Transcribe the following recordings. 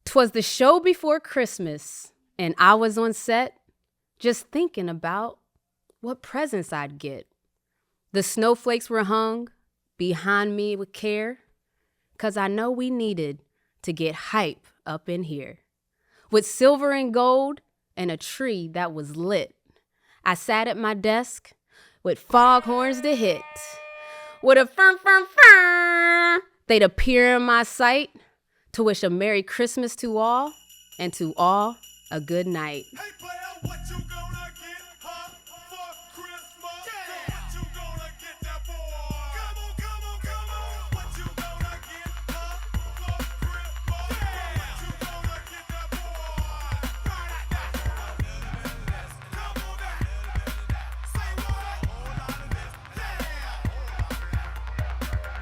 'Twas the show before Christmas, and I was on set just thinking about what presents I'd get. The snowflakes were hung behind me with care, 'cause I know we needed to get hype up in here. With silver and gold and a tree that was lit, I sat at my desk with foghorns to hit. With a fern, they'd appear in my sight to wish a Merry Christmas to all, and to all a good night. Hey player, what you gonna get, huh, for Christmas? Yeah. What you gonna get that boy? Come on. What you gonna get, huh, for Christmas? Yeah. What you gonna get that boy? Right at that. Come on back. Say what? Yeah.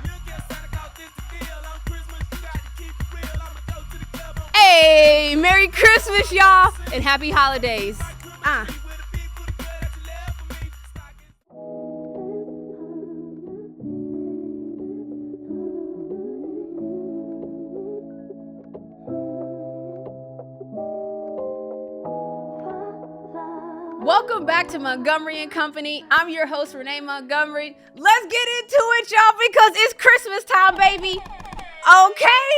Look at Santa Claus, this the deal. On Christmas, you got to keep it real. I'ma go to the club on Hey, Merry Christmas, y'all, and Happy Holidays. Welcome back to Montgomery and Company. I'm your host, Renee Montgomery. Let's get into it, y'all, because it's Christmas time, baby. Okay?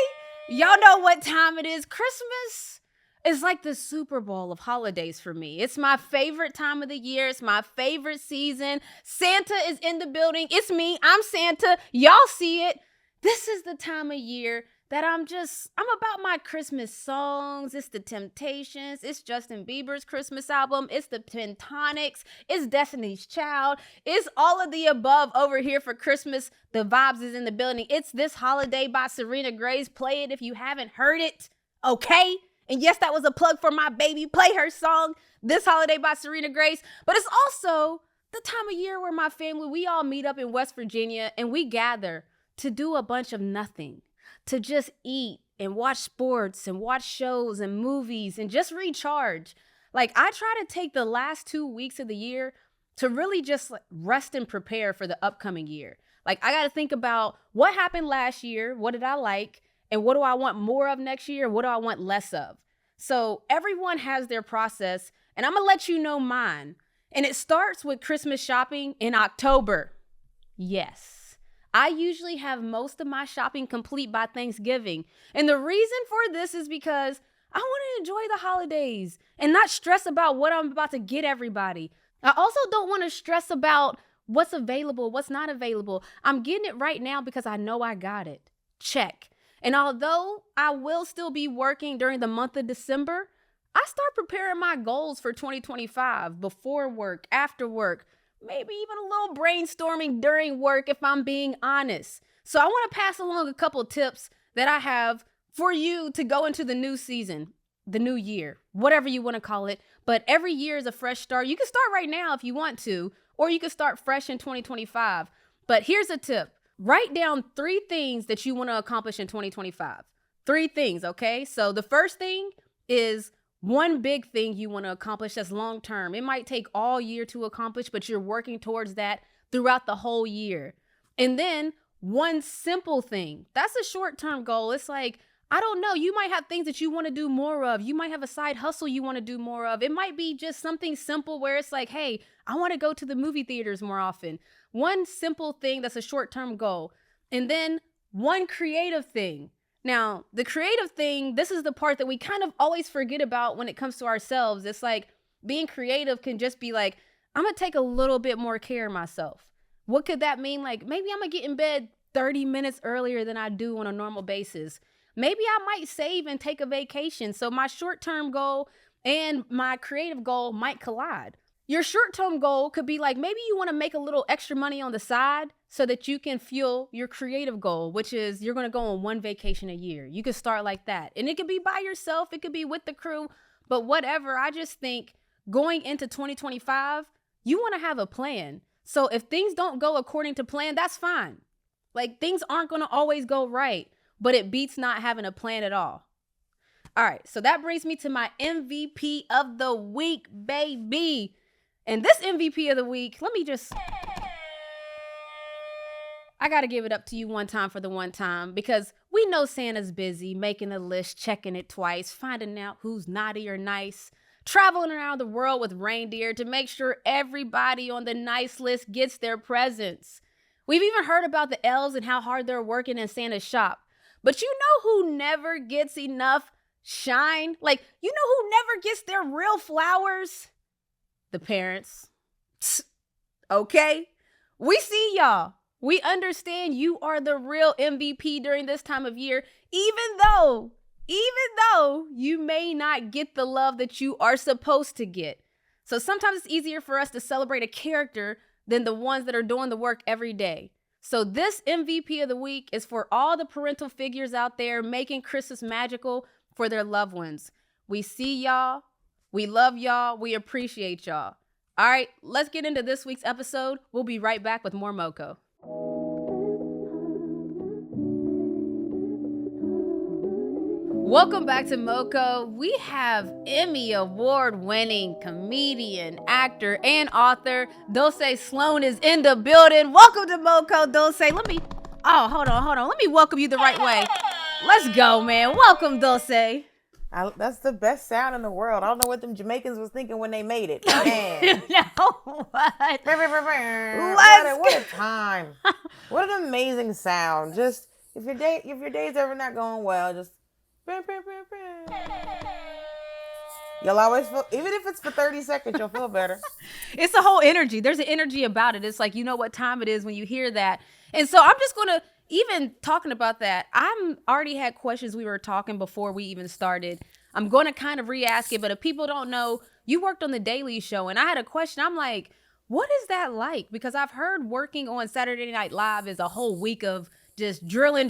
Y'all know what time it is. Christmas is like the Super Bowl of holidays for me. It's my favorite time of the year. It's my favorite season. Santa is in the building. It's me. I'm Santa. Y'all see it. This is the time of year that I'm about my Christmas songs. It's the Temptations. It's Justin Bieber's Christmas album. It's the Pentonics. It's Destiny's Child. It's all of the above over here for Christmas. The vibes is in the building. It's This Holiday by Serena Grace. Play it if you haven't heard it, okay? And yes, that was a plug for my baby. Play her song, This Holiday by Serena Grace. But it's also the time of year where my family, we all meet up in West Virginia and we gather to do a bunch of nothing. To just eat and watch sports and watch shows and movies and just recharge. Like, I try to take the last 2 weeks of the year to really just rest and prepare for the upcoming year. Like, I got to think about what happened last year, what did I like, and what do I want more of next year, and what do I want less of? So everyone has their process, and I'm going to let you know mine. And it starts with Christmas shopping in October. Yes. I usually have most of my shopping complete by Thanksgiving. And the reason for this is because I want to enjoy the holidays and not stress about what I'm about to get everybody. I also don't want to stress about what's available, what's not available. I'm getting it right now because I know I got it. Check. And although I will still be working during the month of December, I start preparing my goals for 2025 before work, after work, maybe even a little brainstorming during work if I'm being honest. So I want to pass along a couple tips that I have for you to go into the new season, the new year, whatever you want to call it. But every year is a fresh start. You can start right now if you want to, or you can start fresh in 2025. But here's a tip. Write down 3 things that you want to accomplish in 2025. 3 things, okay? So the first thing is one big thing you want to accomplish that's long term. It might take all year to accomplish, but you're working towards that throughout the whole year. And then one simple thing. That's a short-term goal. It's like, I don't know, you might have things that you want to do more of. You might have a side hustle you want to do more of. It might be just something simple where it's like, hey, I want to go to the movie theaters more often. One simple thing that's a short-term goal. And then one creative thing. Now, the creative thing, this is the part that we kind of always forget about when it comes to ourselves. It's like being creative can just be like, I'm going to take a little bit more care of myself. What could that mean? Like, maybe I'm going to get in bed 30 minutes earlier than I do on a normal basis. Maybe I might save and take a vacation. So my short-term goal and my creative goal might collide. Your short-term goal could be like, maybe you want to make a little extra money on the side so that you can fuel your creative goal, which is you're going to go on 1 vacation a year. You can start like that. And it could be by yourself. It could be with the crew, but whatever. I just think going into 2025, you want to have a plan. So if things don't go according to plan, that's fine. Like, things aren't going to always go right, but it beats not having a plan at all. All right. So that brings me to my MVP of the week, baby. And this MVP of the week, I got to give it up to you one time for the one time, because we We know Santa's busy making a list, checking it twice, finding out who's naughty or nice, traveling around the world with reindeer to make sure everybody on the nice list gets their presents. We've even heard about the elves and how hard they're working in Santa's shop. But you know who never gets enough shine? Like, you know who never gets their real flowers? The parents. Okay? We see y'all. We understand you are the real MVP during this time of year, even though you may not get the love that you are supposed to get. So sometimes it's easier for us to celebrate a character than the ones that are doing the work every day. So this MVP of the week is for all the parental figures out there making Christmas magical for their loved ones. We see y'all. We love y'all. We appreciate y'all. All right, let's get into this week's episode. We'll be right back with more Moco. Welcome back to Moco. We have Emmy-award winning comedian, actor, and author Dulcé Sloan is in the building. Welcome to Moco, Dulcé. Hold on. Let me welcome you the right way. Let's go, man. Welcome, Dulcé. That's the best sound in the world. I don't know what them Jamaicans was thinking when they made it. Man. What? What a time. What an amazing sound. Just if your day's ever not going well, just you'll always feel, even if it's for 30 seconds, you'll feel better. It's a whole energy. There's an energy about it. It's like, you know what time it is when you hear that. And so I'm just going to, even talking about that, I'm already had questions we were talking before we even started. I'm going to kind of re-ask it, but if people don't know, you worked on The Daily Show, and I had a question. I'm like, what is that like? Because I've heard working on Saturday Night Live is a whole week of just drilling,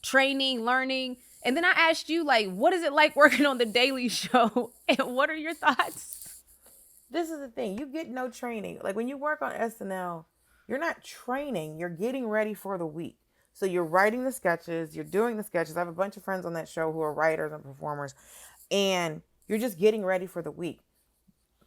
training, learning. And then I asked you, like, what is it like working on The Daily Show? And what are your thoughts? This is the thing. You get no training. Like, when you work on SNL, you're not training. You're getting ready for the week. So you're writing the sketches. You're doing the sketches. I have a bunch of friends on that show who are writers and performers. And you're just getting ready for the week.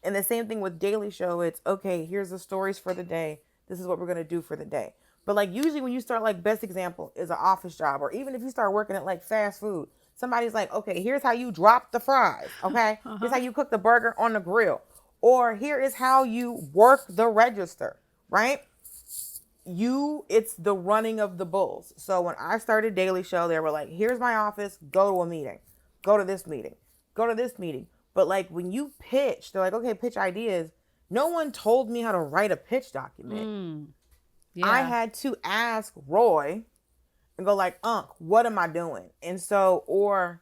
And the same thing with Daily Show. It's, okay, here's the stories for the day. This is what we're going to do for the day. But like usually when you start, like, best example is an office job, or even if you start working at like fast food, somebody's like, okay, here's how you drop the fries. Okay. Here's how you cook the burger on the grill, or here is how you work the register, right? It's the running of the bulls. So when I started Daily Show, they were like, here's my office, go to a meeting, go to this meeting, go to this meeting. But like when you pitch, they're like, okay, pitch ideas. No one told me how to write a pitch document. Yeah. I had to ask Roy and go like, what am I doing? And so, or,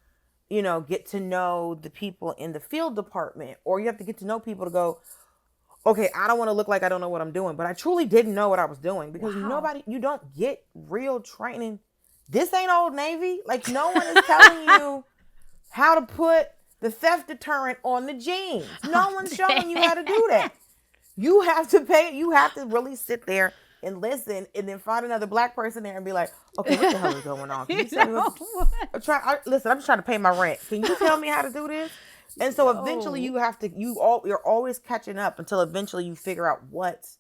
get to know the people in the field department, or you have to get to know people to go, okay, I don't want to look like I don't know what I'm doing, but I truly didn't know what I was doing, because you don't get real training. This ain't Old Navy. Like, no one is telling you how to put the theft deterrent on the jeans. No one's showing you how to do that. You have to pay. You have to really sit there and listen, and then find another black person there and be like, okay, what the hell is going on? Can you tell me I'm just trying to pay my rent. Can you tell me how to do this? And so eventually you're always catching up until eventually you figure out what's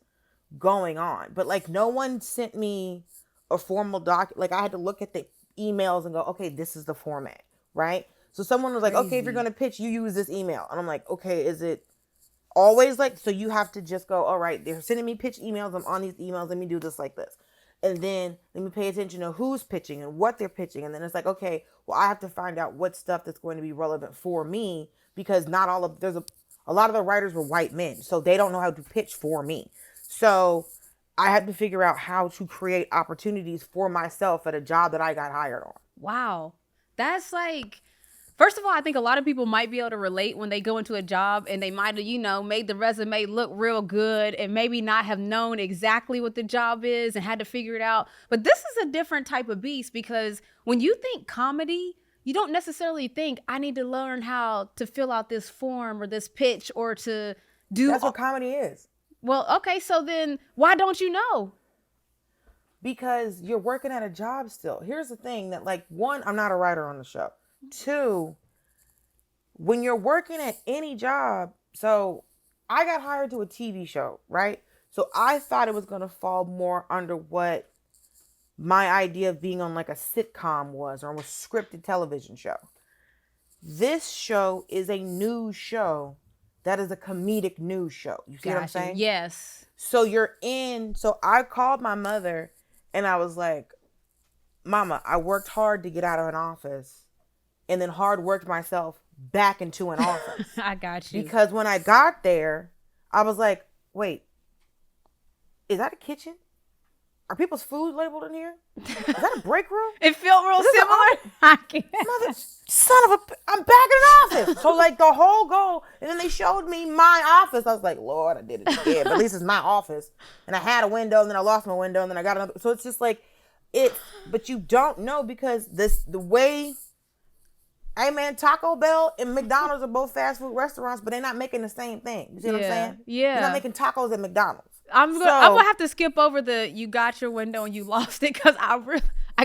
going on. But like, no one sent me a formal doc. Like, I had to look at the emails and go, okay, this is the format, right? So someone was like, okay, if you're going to pitch, you use this email. And I'm like, okay, is it always like, so you have to just go, all right, they're sending me pitch emails. I'm on these emails. Let me do this like this. And then let me pay attention to who's pitching and what they're pitching. And then it's like, okay, well, I have to find out what stuff that's going to be relevant for me, because there's a lot of the writers were white men. So they don't know how to pitch for me. So I had to figure out how to create opportunities for myself at a job that I got hired on. Wow. That's like, first of all, I think a lot of people might be able to relate when they go into a job and they might have, made the resume look real good and maybe not have known exactly what the job is and had to figure it out. But this is a different type of beast, because when you think comedy, you don't necessarily think I need to learn how to fill out this form or this pitch or to do. That's what comedy is. Well, okay. So then why don't you know? Because you're working at a job still. Here's the thing that, like, one, I'm not a writer on the show. Two, when you're working at any job, so I got hired to a TV show, right? So I thought it was going to fall more under what my idea of being on like a sitcom was, or a scripted television show. This show is a news show that is a comedic news show. You see what I'm saying? Yes. So so I called my mother and I was like, Mama, I worked hard to get out of an office and then hard worked myself back into an office. I got you. Because when I got there, I was like, wait, is that a kitchen? Are people's food labeled in here? Is that a break room? It felt real similar. I can't. Mother, son of a, I'm back in an office. So like the whole goal, and then they showed me my office. I was like, Lord, I did it again. But at least it's my office. And I had a window, and then I lost my window, and then I got another. So it's just like, but you don't know because the way, hey man, Taco Bell and McDonald's are both fast food restaurants, but they're not making the same thing. You see what I'm saying? Yeah. They're not making tacos at McDonald's. I'm gonna have to skip over you got your window and you lost it because I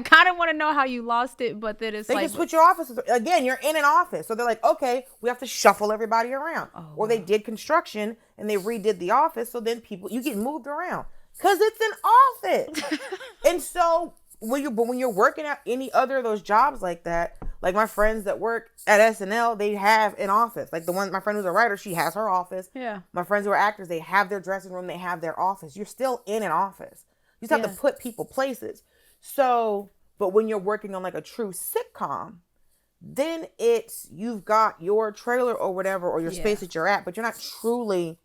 kind of want to know how you lost it, but then it's they just put your office again. You're in an office, so they're like, okay, we have to shuffle everybody around. Oh, or they did construction and they redid the office, so then you get moved around because it's an office. And so when you're working at any other of those jobs like that, like my friends that work at SNL, they have an office. Like my friend who's a writer, she has her office. Yeah. My friends who are actors, they have their dressing room, they have their office. You're still in an office. You just have to put people places. So, but when you're working on like a true sitcom, then you've got your trailer or whatever, or your space that you're at, but you're not truly,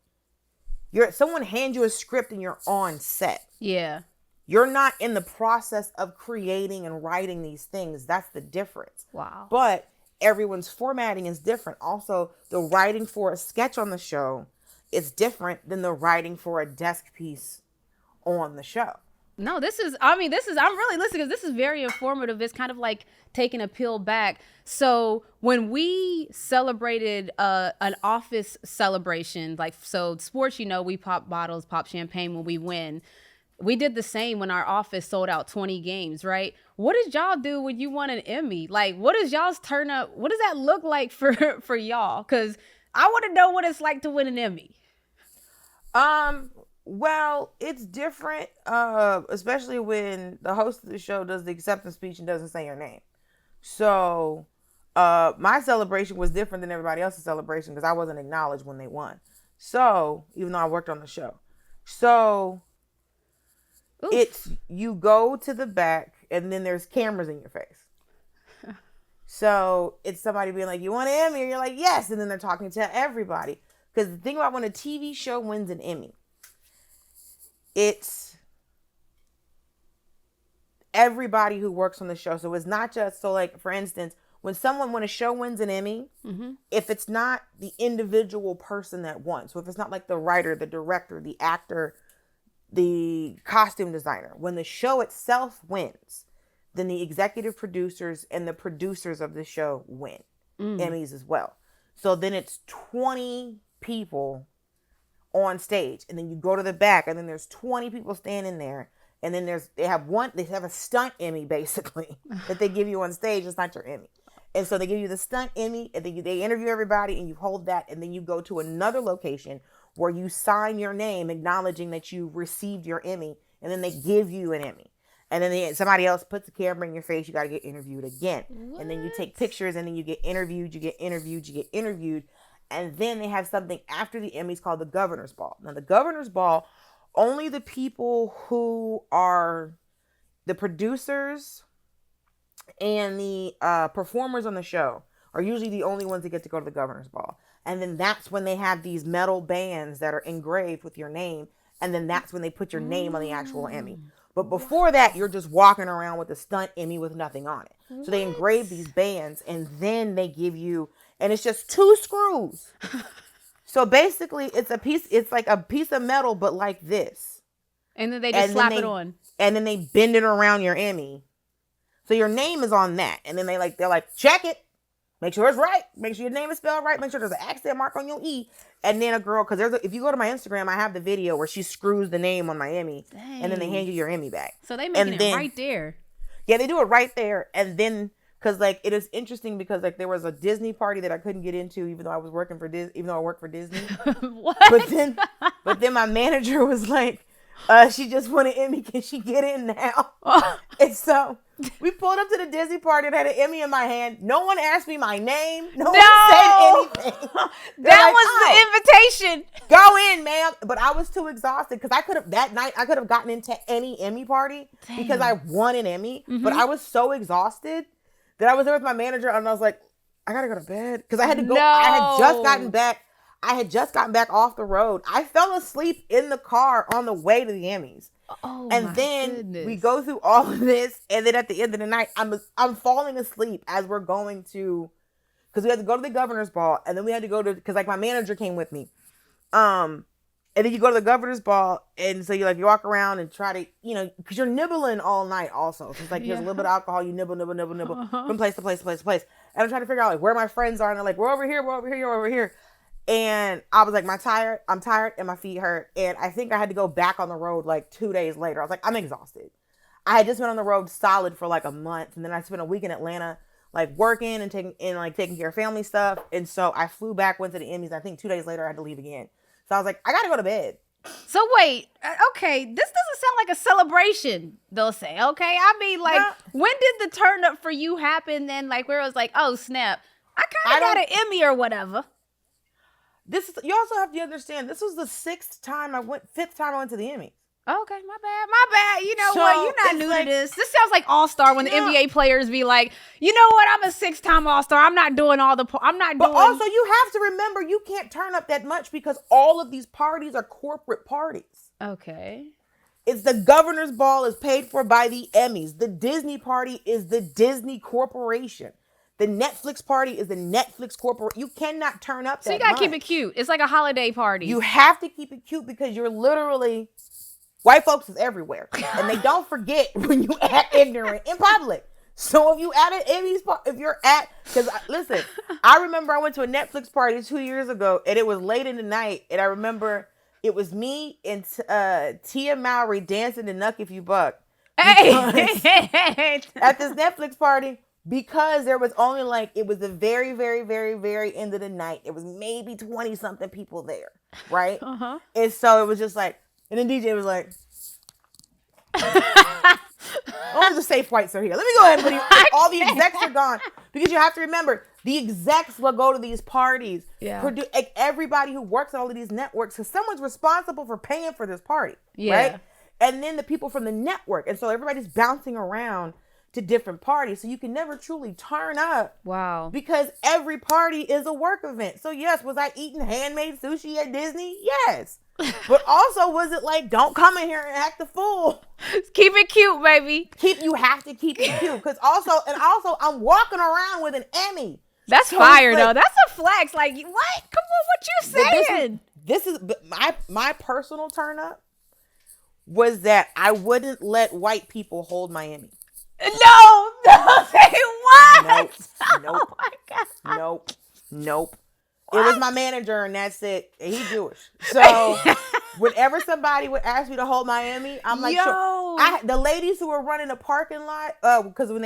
someone hands you a script and you're on set. Yeah. You're not in the process of creating and writing these things. That's the difference. Wow. But everyone's formatting is different. Also, the writing for a sketch on the show is different than the writing for a desk piece on the show. No, I'm really listening because this is very informative. It's kind of like taking a peel back. So when we celebrated an office celebration, like, so sports, we pop bottles, pop champagne when we win. We did the same when our office sold out 20 games, right? What did y'all do when you won an Emmy? Like, what is y'all's turn up? What does that look like for y'all? Because I want to know what it's like to win an Emmy. Well, it's different, especially when the host of the show does the acceptance speech and doesn't say your name. So, my celebration was different than everybody else's celebration because I wasn't acknowledged when they won. So, even though I worked on the show. So, oof. You go to the back and then there's cameras in your face. So, it's somebody being like, you want an Emmy? And you're like, yes. And then they're talking to everybody. Because the thing about when a TV show wins an Emmy, it's everybody who works on the show. So it's not just, so like, for instance, when a show wins an Emmy, if it's not the individual person that won, so if it's not like the writer, the director, the actor, the costume designer, when the show itself wins, then the executive producers and the producers of the show win Emmys as well. So then it's 20 people on stage, and then you go to the back, and then there's 20 people standing there, and then they have a stunt Emmy basically that they give you on stage. It's not your Emmy. And so they give you the stunt Emmy, and then they interview everybody, and you hold that, and then you go to another location where you sign your name acknowledging that you received your Emmy, and then they give you an Emmy. And then somebody else puts the camera in your face, you got to get interviewed again. What? And then you take pictures, and then you get interviewed. And then they have something after the Emmys called the Governor's Ball. Now, the Governor's Ball, only the people who are the producers and the performers on the show are usually the only ones that get to go to the Governor's Ball. And then that's when they have these metal bands that are engraved with your name. And then that's when they put your name on the actual Emmy. But before that, you're just walking around with a stunt Emmy with nothing on it. So they engrave these bands, and then they give you, and it's just 2 screws. So basically, it's like a piece of metal, but like this. And then they just slap it on. And then they bend it around your Emmy. So your name is on that. And then they're like, check it. Make sure it's right. Make sure your name is spelled right. Make sure there's an accent mark on your E. And then a girl, because if you go to my Instagram, I have the video where she screws the name on my Emmy. Dang. And then they hand you your Emmy back. So they making it right there. Yeah, they do it right there. And then, because like, it is interesting because like there was a Disney party that I couldn't get into even though I was working for Disney, even though I worked for Disney. What? But then my manager was like, She just won an Emmy. Can she get in now? And so we pulled up to the Disney party and had an Emmy in my hand. No one asked me my name. No one said anything. That was the invitation. Go in, ma'am. But I was too exhausted because that night I could have gotten into any Emmy party because I won an Emmy. But I was so exhausted that I was there with my manager and I was like, I gotta go to bed because I had to go. I had just gotten back. I had just gotten back off the road. I fell asleep in the car on the way to the Emmys. Oh, and then we go through all of this, and then at the end of the night, I'm falling asleep as we're going to, because we had to go to the governor's ball, and then we had to go to, because like my manager came with me, and then you go to the governor's ball, and so you walk around and try to, because you're nibbling all night also. So it's like there's a little bit of alcohol, you nibble from place to place to place to place, and I'm trying to figure out like where my friends are, and they're like, we're over here, you're over here. And I was like, I'm tired and my feet hurt. And I think I had to go back on the road like 2 days later. I was like, I'm exhausted. I had just been on the road solid for like a month. And then I spent a week in Atlanta, like working and taking care of family stuff. And so I flew back, went to the Emmys. I think 2 days later I had to leave again. So I was like, I got to go to bed. So wait, okay, this doesn't sound like a celebration, they'll say, okay? I mean, like, when did the turn up for you happen then? Like, where it was like, oh, snap, I kind of got an Emmy or whatever. You also have to understand, this was the fifth time I went to the Emmys. Okay, my bad. You know what? You're not new to this. This sounds like All-Star when the NBA players be like, you know what? I'm a 6-time All-Star. I'm not doing all the... But also, you have to remember, you can't turn up that much because all of these parties are corporate parties. Okay. It's the governor's ball is paid for by the Emmys. The Disney party is the Disney Corporation. The Netflix party is the Netflix corporation. You cannot turn up that much. So you gotta keep it cute. It's like a holiday party. You have to keep it cute because you're literally... White folks is everywhere. And they don't forget when you act ignorant in public. So if you at an Emmys party, because listen, I remember I went to a Netflix party 2 years ago and it was late in the night. And I remember it was me and Tia Mowry dancing to Nuck If You Buck. Hey! At this Netflix party. Because there was only it was the very, very, very, very end of the night. It was maybe 20 something people there, right? Uh-huh. And so it was just like, and then DJ was like, only the safe whites are here. Let me go ahead and put all the execs are gone. Because you have to remember, the execs will go to these parties. Yeah. Everybody who works at all of these networks, because someone's responsible for paying for this party, right? And then the people from the network. And so everybody's bouncing around to different parties, so you can never truly turn up. Wow. Because every party is a work event. So yes, was I eating handmade sushi at Disney? Yes. But also, was it like, don't come in here and act the fool? Keep it cute, baby. You have to keep it cute. Because also, I'm walking around with an Emmy. That's so fire, though. That's a flex. Like, what? Come on, what you saying? This is my personal turn up was that I wouldn't let white people hold my Emmy. No, say what? Nope. Oh my God. Nope. It was my manager and that's it. And he's Jewish. So whenever somebody would ask me to hold my Emmy, I'm like, sure. The ladies who were running the parking lot, because when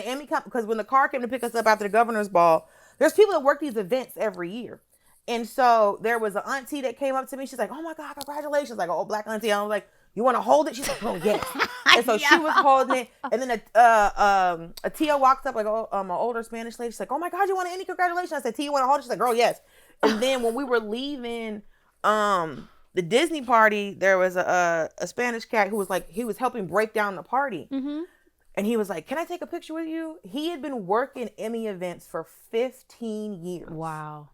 the car came to pick us up after the governor's ball, there's people that work these events every year. And so there was an auntie that came up to me. She's like, oh my God, congratulations. Like an old black auntie. I was like, you want to hold it? She's like, oh, yes. And so she was holding it. And then a Tia walks up, like an older Spanish lady. She's like, oh, my God, you want any congratulations? I said, Tia, you want to hold it? She's like, girl, yes. And then when we were leaving the Disney party, there was a Spanish cat who was like, he was helping break down the party. Mm-hmm. And he was like, can I take a picture with you? He had been working Emmy events for 15 years. Wow.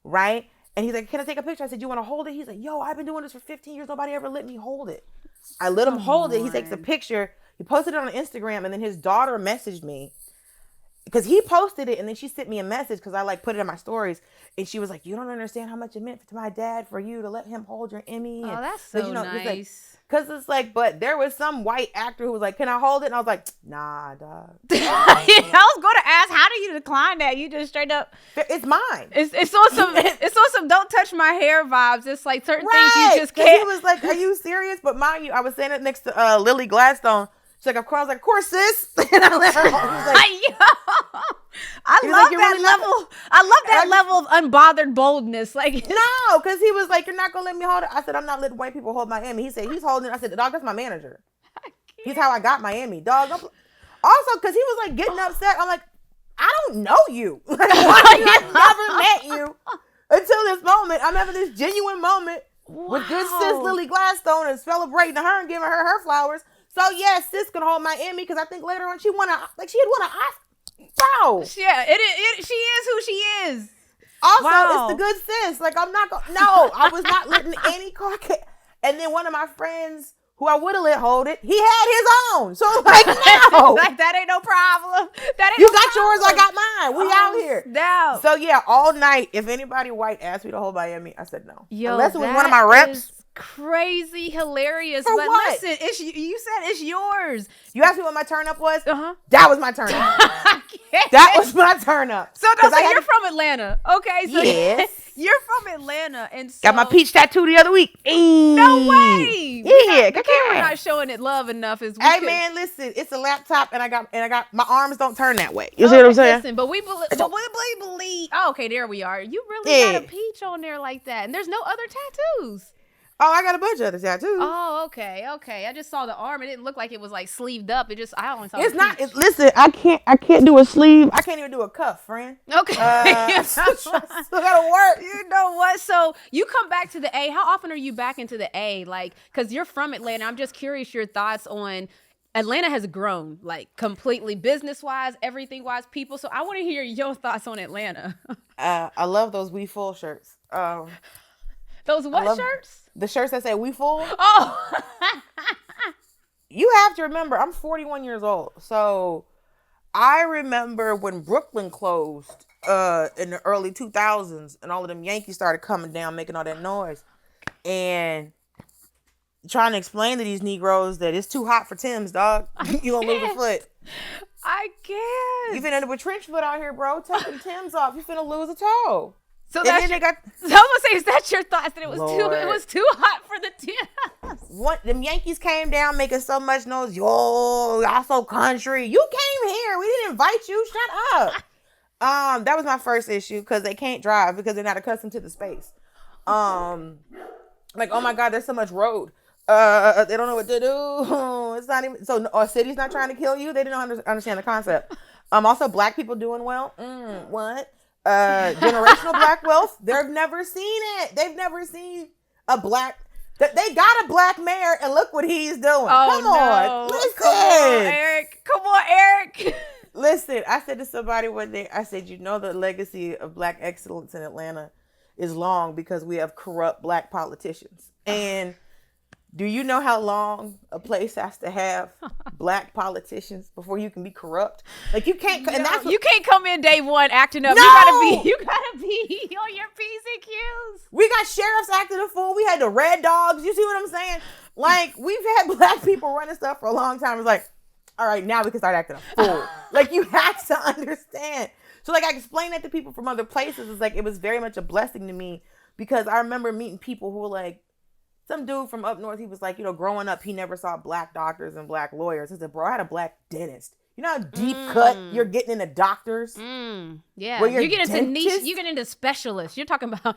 Right? And he's like, can I take a picture? I said, you want to hold it? He's like, yo, I've been doing this for 15 years. Nobody ever let me hold it. I let him hold it. He takes a picture. He posted it on Instagram. And then his daughter messaged me because he posted it. And then she sent me a message because I put it in my stories. And she was like, you don't understand how much it meant to my dad for you to let him hold your Emmy. Oh, and, that's so nice. Because it's like, but there was some white actor who was like, can I hold it? And I was like, nah, dog. I was going to ask, how do you decline that? You just straight up. It's mine. It's on some don't touch my hair vibes. It's like certain things you just can't. He was like, are you serious? But mind you, I was saying it next to Lily Gladstone. She's like, of course, sis. And I let her hold it. He was like, Yo, I He was love like, "You're that really not- level. I love that level of unbothered boldness. Like, no, because he was like, you're not going to let me hold it. I said, I'm not letting white people hold my Emmy. He said, he's holding it. I said, dog, that's my manager. He's how I got my Emmy. Dog, also, because he was like getting upset. I'm like, I don't know you. Like, I never met you until this moment. I'm having this genuine moment with good sis Lily Gladstone and celebrating her and giving her flowers. So yes, sis can hold my Emmy because I think later on she had won an Oscar. Bro. yeah, she is who she is. Also, Wow. it's the good sis. Like, I'm not going to, no, I was not letting any Caucasian. And then one of my friends who I would have let hold it, he had his own. So I'm like, no. Like, that ain't no problem. That ain't You no got yours, I problem. got mine. We out here. Now, So yeah, all night, if anybody white asked me to hold my Emmy, I said no. yo, Unless it was that one of my reps. is crazy, hilarious. For but what? listen, you said it's yours. You asked me what my turn up was? Uh-huh. That was my turn up. That was my turn up. So, 'Cause I had- you're from Atlanta. Okay, so Yes. you're from Atlanta. And so, Got my peach tattoo the other week. No way. Yeah, The camera not showing it love enough. Is we Hey could- man, listen, it's a laptop and I got my arms don't turn that way. You see what I'm saying? Listen, but we believe. Oh, okay, there we are. You really Yeah. got a peach on there like that, and there's no other tattoos. Oh, I got a bunch of other tattoos. Oh, okay. I just saw the arm. It didn't look like it was like sleeved up. I only saw. It's the not. peach. Listen, I can't do a sleeve. I can't even do a cuff, friend. Okay. Still gotta work. You know what? So you come back to the A. How often are you back into the A? Like, because you're from Atlanta. I'm just curious your thoughts on Atlanta has grown, like, completely business-wise, everything-wise, people. So I want to hear your thoughts on Atlanta. I love those We Full shirts. Those what love- shirts? The shirts that say We Full. Oh. You have to remember, I'm 41 years old. So I remember when Brooklyn closed in the early 2000s and all of them Yankees started coming down, making all that noise. And trying to explain to these Negroes that it's too hot for Tim's, dog. You gonna lose a foot. I can't. You finna end up with trench foot out here, bro. Take them Tim's off. You finna lose a toe. So And that's then they got so I'm gonna say, is that your thoughts that it was Lord. too hot for the Tims? them Yankees came down making so much noise. Yo, y'all so country. You came here. We didn't invite you. Shut up. That was my first issue because they can't drive because they're not accustomed to the space. Like, oh my God, there's so much road. They don't know what to do. It's not even so. Our city's not trying to kill you. They didn't understand the concept. Also, black people doing well. What? Generational black wealth. They've never seen it. They've never seen a black. They got a black mayor, and look what he's doing. Come on, listen. Come on, Eric. Come on, Eric. Listen, I said to somebody one day, I said, you know, the legacy of black excellence in Atlanta is long because we have corrupt black politicians. And do you know how long a place has to have black politicians before you can be corrupt? Like, you can't, and that's what, You can't come in day one acting up. No! You gotta be on your P's and Q's. we got sheriffs acting a fool. We had the red dogs. You see what I'm saying? Like, we've had black people running stuff for a long time. It's like, all right, now we can start acting a fool. Like, you have to understand. So, like, I explained that to people from other places. It's like, it was very much a blessing to me because I remember meeting people who were like, some dude from up north, he was like, you know, growing up, he never saw black doctors and black lawyers. I said, bro, I had a black dentist. You know how deep cut you're getting into doctors? Yeah. Where you're You get into niche, dentist? you get into specialists. You're talking about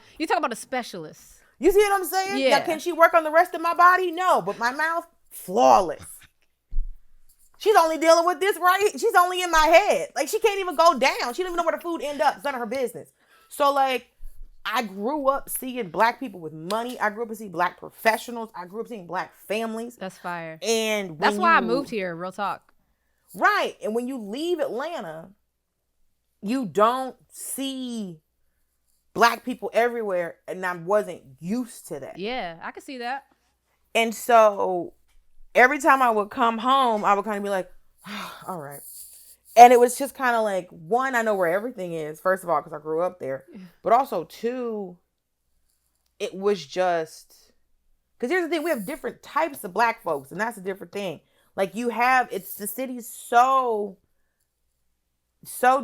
a specialist. You see what I'm saying? Yeah. Now, can she work on the rest of my body? No, but my mouth, flawless. She's only dealing with this right here. She's only in my head. Like, she can't even go down. She don't even know where the food end up. It's none of her business. So, like, I grew up seeing black people with money. I grew up seeing black professionals. I grew up seeing black families. That's fire. And That's why I moved here, real talk. Right. And when you leave Atlanta, you don't see black people everywhere. And I wasn't used to that. Yeah, I can see that. And so every time I would come home, I would kind of be like, all right. And it was just kind of like, one, I know where everything is, first of all, because I grew up there. But also, two, it was just, because here's the thing, we have different types of black folks, and that's a different thing. Like, the city's so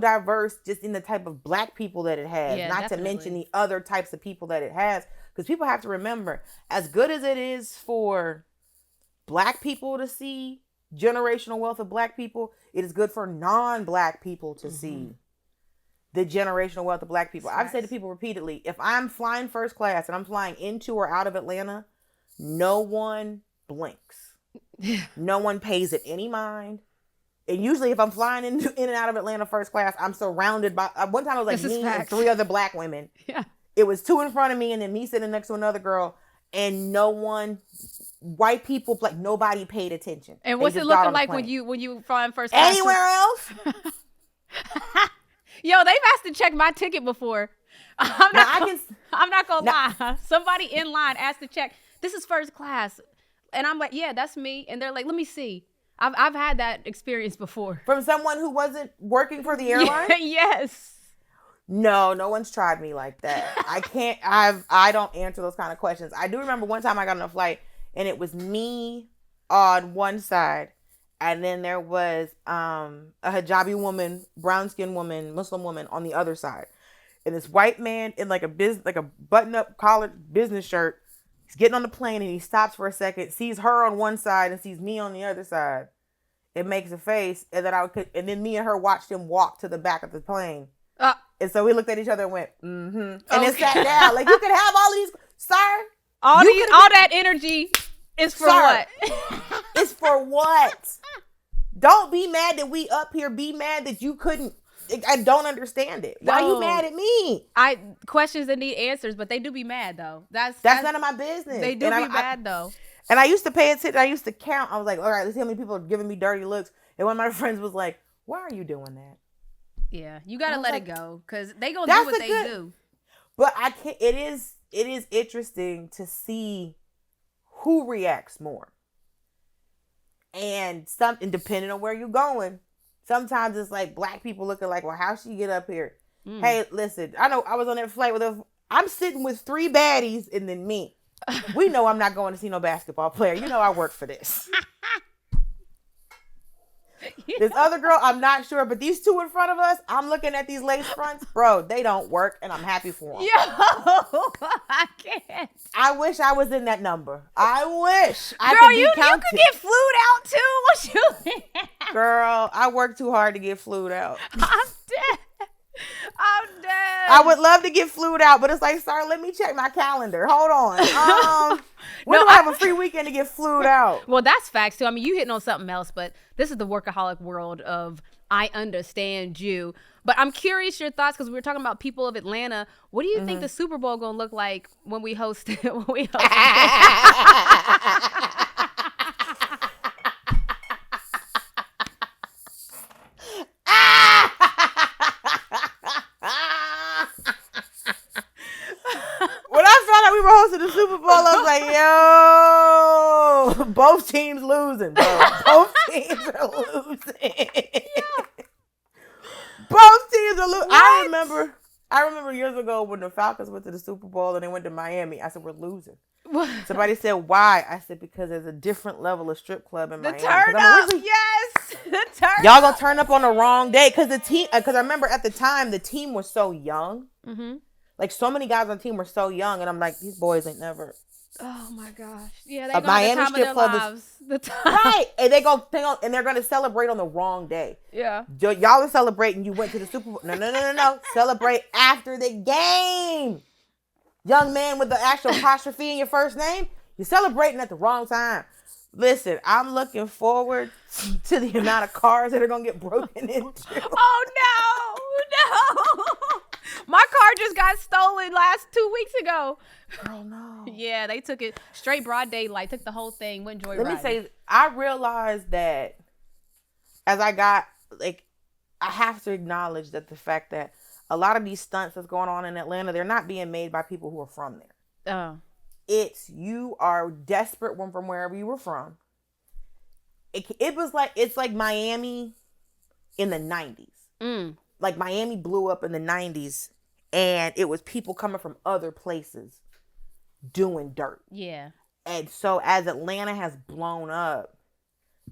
diverse just in the type of black people that it has, Yeah, not definitely. to mention the other types of people that it has. Because people have to remember, as good as it is for black people to see generational wealth of black people, it is good for non-black people to see the generational wealth of black people. I've said to people repeatedly, if I'm flying first class and I'm flying into or out of Atlanta, no one blinks. No one pays it any mind. And usually if I'm flying in and out of Atlanta first class, I'm surrounded by, one time it was like me and 3 other black women. Yeah. It was 2 in front of me and then me sitting next to another girl, and no one, white people, like nobody paid attention. And They what's just it got looking on the like plane. when you flying first class? Anywhere else? Yo, they've asked to check my ticket before. I'm not gonna lie. Somebody in line asked to check. This is first class, and I'm like, yeah, that's me. And they're like, let me see. I've had that experience before. From someone who wasn't working for the airline? Yes. No one's tried me like that. I don't answer those kind of questions. I do remember one time I got on a flight and it was me on one side, and then there was a hijabi woman, brown skinned woman, Muslim woman on the other side. And this white man in like a button-up collared business shirt, he's getting on the plane and he stops for a second, sees her on one side and sees me on the other side. It makes a face, and then me and her watched him walk to the back of the plane. And so we looked at each other and went, and then sat down. Like, you could have all of these, sir. All that energy is for what? It's for what? Don't be mad that we up here. Be mad that you couldn't. I don't understand it. Why are you mad at me? Questions that need answers, but they do be mad though. That's none of my business. They do be mad though. And I used to pay attention. I used to count. I was like, all right, let's see how many people are giving me dirty looks. And one of my friends was like, why are you doing that? Yeah, you gotta let it go, because they gonna do what they do. But I can't. It is interesting to see who reacts more, and depending on where you're going, sometimes it's like black people looking like, well, how she get up here? Hey, listen, I know I was on that flight I'm sitting with 3 baddies and then me. We know I'm not going to see no basketball player. You know I work for this. This other girl, I'm not sure, but these 2 in front of us, I'm looking at these lace fronts. Bro, they don't work, and I'm happy for them. Yo, I can't. I wish I was in that number. I wish I Girl, could be counted. you could get flued out, too. What you Girl, I work too hard to get flued out. I'm dead. I would love to get flued out, but it's like, sir, let me check my calendar. Hold on. When do I have a free weekend to get flued out? Well, that's facts too. I mean, you hitting on something else, but this is the workaholic world of I understand you. But I'm curious your thoughts, because we were talking about people of Atlanta. What do you think the Super Bowl gonna look like when we host it? When I found out we were hosting the Super Bowl, I was like, yo, both teams losing, bro. Both teams are losing. Both teams are losing. I remember years ago when the Falcons went to the Super Bowl and they went to Miami. I said, we're losing. What? Somebody said, why? I said, because there's a different level of strip club in Miami. Turn up, yes. The turn Y'all gonna turn up on the wrong day. Because I remember at the time, the team was so young. Mm-hmm. Like, so many guys on the team were so young, and I'm like, these boys ain't never. Oh my gosh! Yeah, they Miami strip club right, and they're gonna celebrate on the wrong day. Yeah, y'all are celebrating. You went to the Super Bowl. No. Celebrate after the game. Young man with the actual apostrophe in your first name. You're celebrating at the wrong time. Listen, I'm looking forward to the amount of cars that are gonna get broken into. Oh no! My car just got stolen 2 weeks ago. Girl, no. Yeah, they took it straight broad daylight, took the whole thing, went joyriding. Let me say, I realized that as I have to acknowledge that the fact that a lot of these stunts that's going on in Atlanta, they're not being made by people who are from there. Oh. You are desperate from wherever you were from. It's like Miami in the 90s. Like Miami blew up in the 90s, and it was people coming from other places doing dirt. Yeah. And so as Atlanta has blown up,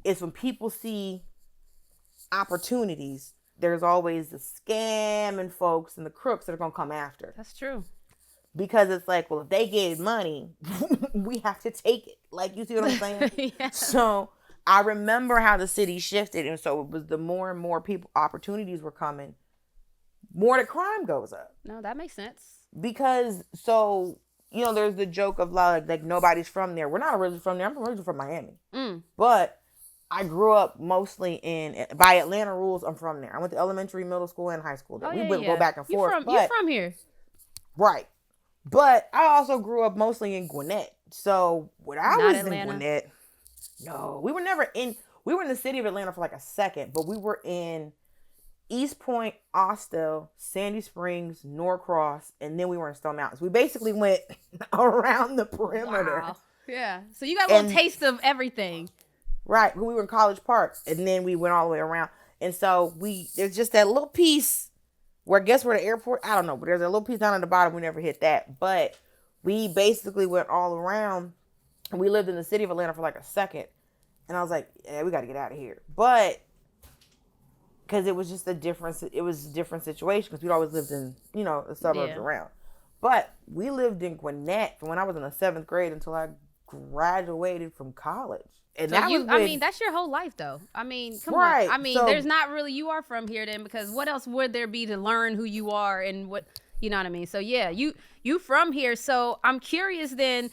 it's when people see opportunities, there's always the scamming folks and the crooks that are going to come after. That's true. Because it's like, well, if they get money, we have to take it. Like, you see what I'm saying? Yeah. So I remember how the city shifted, and so it was the more and more people opportunities were coming, more the crime goes up. No, that makes sense. Because so there's the joke of like nobody's from there. We're not originally from there. I'm originally from Miami, but I grew up mostly by Atlanta rules. I'm from there. I went to elementary, middle school, and high school there. We would go back and forth. You're from here, right? But I also grew up mostly in Gwinnett. So when I was in Gwinnett, no, we were never in. We were in the city of Atlanta for like a second, but we were in East Point, Austell, Sandy Springs, Norcross, and then we were in Stone Mountains. We basically went around the perimeter. Wow. Yeah. So you got a little taste of everything. Right. We were in College Park, and then we went all the way around. And so there's just that little piece where I guess we're at the airport. I don't know, but there's a little piece down at the bottom. We never hit that. But we basically went all around, and we lived in the city of Atlanta for like a second. And I was like, yeah, we got to get out of here. But because it was just a different situation because we'd always lived in, the suburbs around. But we lived in Gwinnett from when I was in the 7th grade until I graduated from college. And so that's your whole life though. I mean, come on. I mean, there's not really, you are from here then, because what else would there be to learn who you are and what, you know what I mean? So yeah, you from here. So I'm curious then,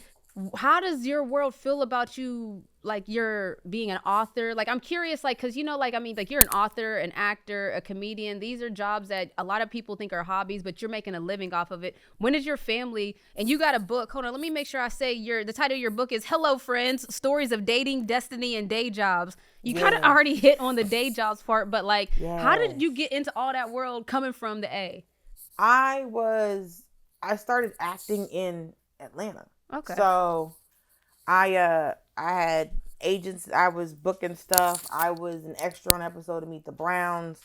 how does your world feel about you, like you're being an author? Like I'm curious, like, cause you're an author, an actor, a comedian. These are jobs that a lot of people think are hobbies, but you're making a living off of it. When is your family, and you got a book, hold on, let me make sure I say the title of your book is Hello Friends, Stories of Dating, Destiny, and Day Jobs. You kind of already hit on the day jobs part, but like, how did you get into all that world coming from the A? I started acting in Atlanta. Okay. So I had agents. I was booking stuff. I was an extra on an episode of Meet the Browns.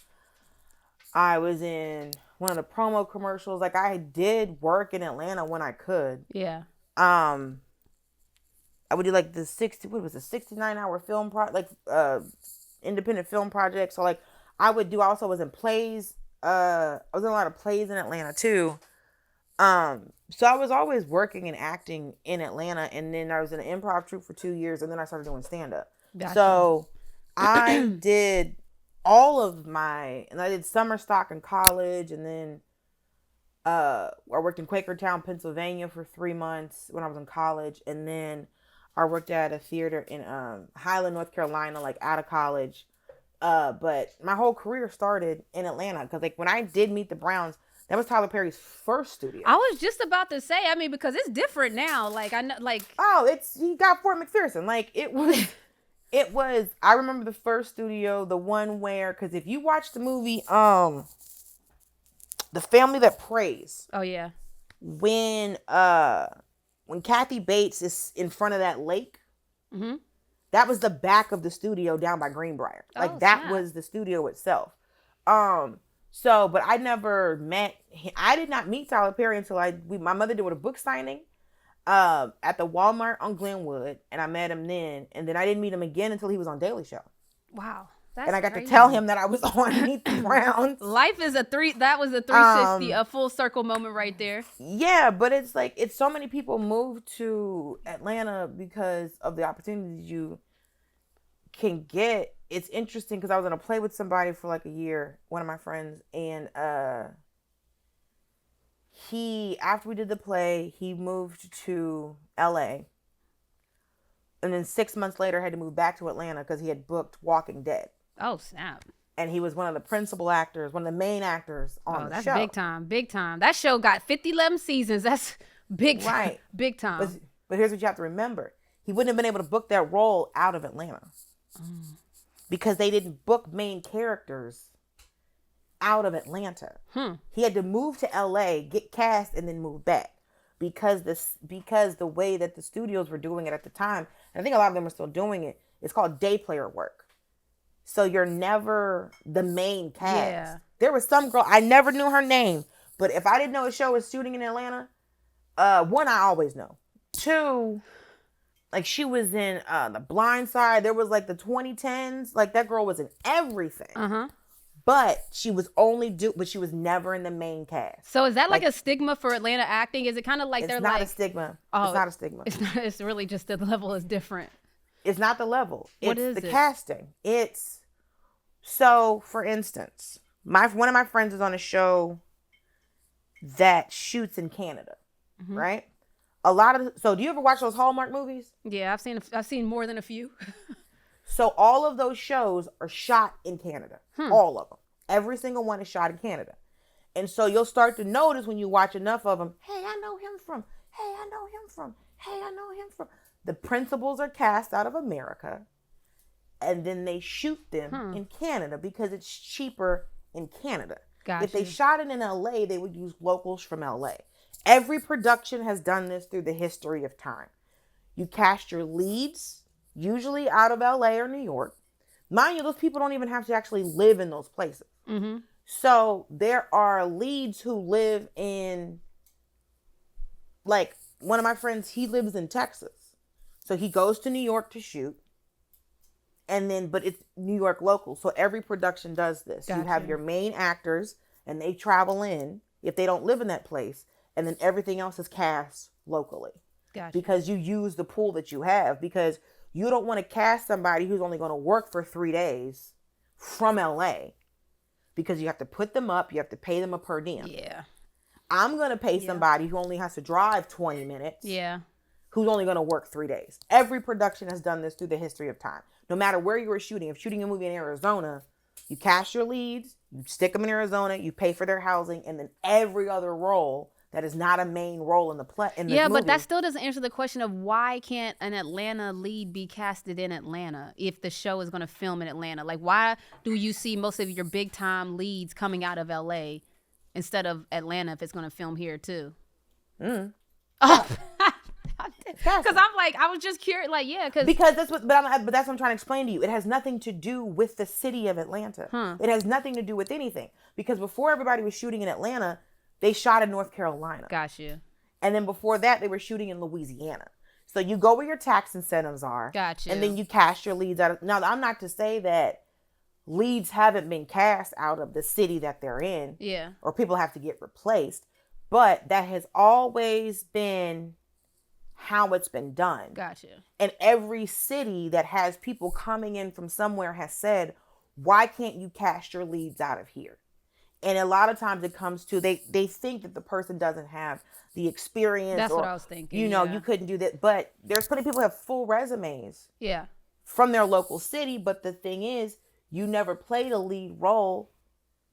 I was in one of the promo commercials. Like I did work in Atlanta when I could. Yeah. I would do like the 69-hour film independent film project. So like I also was in plays. I was in a lot of plays in Atlanta too. So I was always working and acting in Atlanta, and then I was in an improv troupe for 2 years, and then I started doing stand-up. Gotcha. So I did and I did summer stock in college, and then I worked in Quakertown, Pennsylvania for 3 months when I was in college, and then I worked at a theater in Highland, North Carolina, like out of college. But my whole career started in Atlanta, because like when I did Meet the Browns, that was Tyler Perry's first studio. I was just about to say, I mean, because it's different now. Like I know, like he got Fort McPherson. Like it was. I remember the first studio, the one where, because if you watch the movie, The Family That Prays. Oh yeah. When Kathy Bates is in front of that lake, that was the back of the studio down by Greenbrier. Like that was the studio itself. So, but I never met him. I did not meet Tyler Perry until my mother did a book signing at the Walmart on Glenwood, and I met him then. And then I didn't meet him again until he was on Daily Show. Wow. And I got to tell him that I was on Meet the Browns. Life is that was a 360, a full circle moment right there. Yeah, but it's like, it's so many people move to Atlanta because of the opportunities you can get. It's interesting because I was in a play with somebody for like a year, one of my friends, and after we did the play, he moved to LA, and then 6 months later had to move back to Atlanta because he had booked Walking Dead. Oh snap. And he was one of the principal actors, one of the main actors on the show. That's big time. That show got 11 seasons. That's big time. Right. Big time. But here's what you have to remember. He wouldn't have been able to book that role out of Atlanta. Because they didn't book main characters out of Atlanta. He had to move to LA, get cast, and then move back. Because the way that the studios were doing it at the time, and I think a lot of them are still doing it, it's called day player work. So you're never the main cast. Yeah. There was some girl, I never knew her name, but if I didn't know a show was shooting in Atlanta, one, I always know. Two, like she was in The Blind Side. There was like the 2010s. Like that girl was in everything. But she was but she was never in the main cast. So is that like a stigma for Atlanta acting? Is it kind of like they're like... It's not a stigma. Oh, it's not a stigma. It's not. It's really just the level is different. It's not the level. What It's is the it? casting. It's so, for instance, one of my friends is on a show that shoots in Canada, right? So do you ever watch those Hallmark movies? Yeah, I've seen more than a few. So all of those shows are shot in Canada. All of them. Every single one is shot in Canada. And so you'll start to notice when you watch enough of them, hey, I know him from, hey, I know him from, hey, I know him from. The principals are cast out of America, and then they shoot them in Canada because it's cheaper in Canada. Gotcha. If they shot it in LA, they would use locals from LA. Every production has done this through the history of time. You cast your leads, usually out of LA or New York. Mind you, those people don't even have to actually live in those places. Mm-hmm. So there are leads who live in, like, one of my friends, he lives in Texas. So he goes to New York to shoot. And then, but it's New York local. So every production does this. Gotcha. You have your main actors and they travel in if they don't live in that place. And then everything else is cast locally. Gotcha. Because you use the pool that you have. Because you don't want to cast somebody who's only going to work for 3 days from LA. Because you have to put them up. You have to pay them a per diem. Yeah. I'm going to pay somebody who only has to drive 20 minutes. Yeah. Who's only going to work 3 days. Every production has done this through the history of time. No matter where you were shooting. If shooting a movie in Arizona, you cast your leads, you stick them in Arizona, you pay for their housing, and then every other role that is not a main role in the play. Yeah, but that still doesn't answer the question of why can't an Atlanta lead be casted in Atlanta if the show is going to film in Atlanta? Like, why do you see most of your big time leads coming out of LA instead of Atlanta if it's going to film here too? Oh. Because I'm like, I was just curious, like, yeah, because that's what, but that's what I'm trying to explain to you. It has nothing to do with the city of Atlanta. It has nothing to do with anything. Because before everybody was shooting in Atlanta, they shot in North Carolina. Gotcha. And then before that, they were shooting in Louisiana. So you go where your tax incentives are. Gotcha. And then you cast your leads out of. Now, I'm not to say that leads haven't been cast out of the city that they're in. Yeah. Or people have to get replaced. But that has always been how it's been done. Gotcha. And every city that has people coming in from somewhere has said, why can't you cast your leads out of here? And a lot of times it comes to, they think that the person doesn't have the experience. That's what I was thinking. You know, you couldn't do that. But there's plenty of people who have full resumes. Yeah. From their local city. But the thing is, you never played a lead role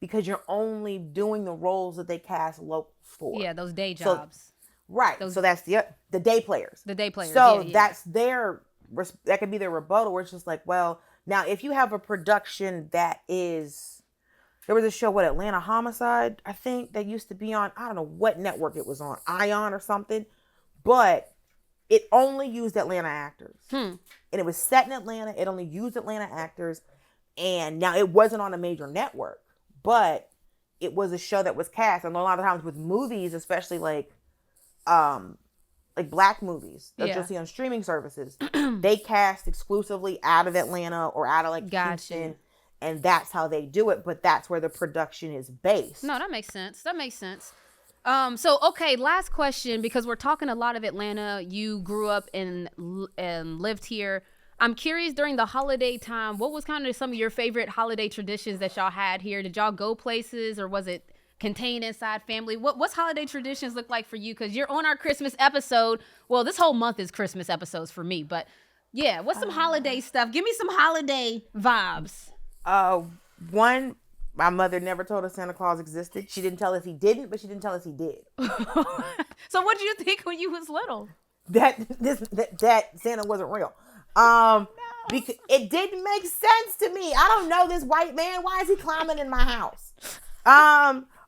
because you're only doing the roles that they cast locals for. Yeah, those day jobs. Right. So that's the day players. The day players. So yeah. that's that could be their rebuttal where it's just like, well, now if you have a production that is, there was a show, Atlanta Homicide, I think, that used to be on, I don't know what network it was on, Ion or something, but it only used Atlanta actors. And it was set in Atlanta. It only used Atlanta actors. And now it wasn't on a major network, but it was a show that was cast. And a lot of times with movies, especially like black movies that you'll see on streaming services, they cast exclusively out of Atlanta or out of like Houston, and that's how they do it. But that's where the production is based. No, that makes sense. So okay, last question, because we're talking a lot of Atlanta. You grew up and lived here. I'm curious, during the holiday time, what was kind of some of your favorite holiday traditions that y'all had here? Did y'all go places, or was it contained inside family? What's holiday traditions look like for you? Because you're on our Christmas episode. Well, this whole month is Christmas episodes for me, but yeah, what's some holiday stuff? Give me some holiday vibes. One, my mother never told us Santa Claus existed. She didn't tell us he didn't, but she didn't tell us he did. So what did you think when you was little? That Santa wasn't real. Because it didn't make sense to me. I don't know this white man. Why is he climbing in my house?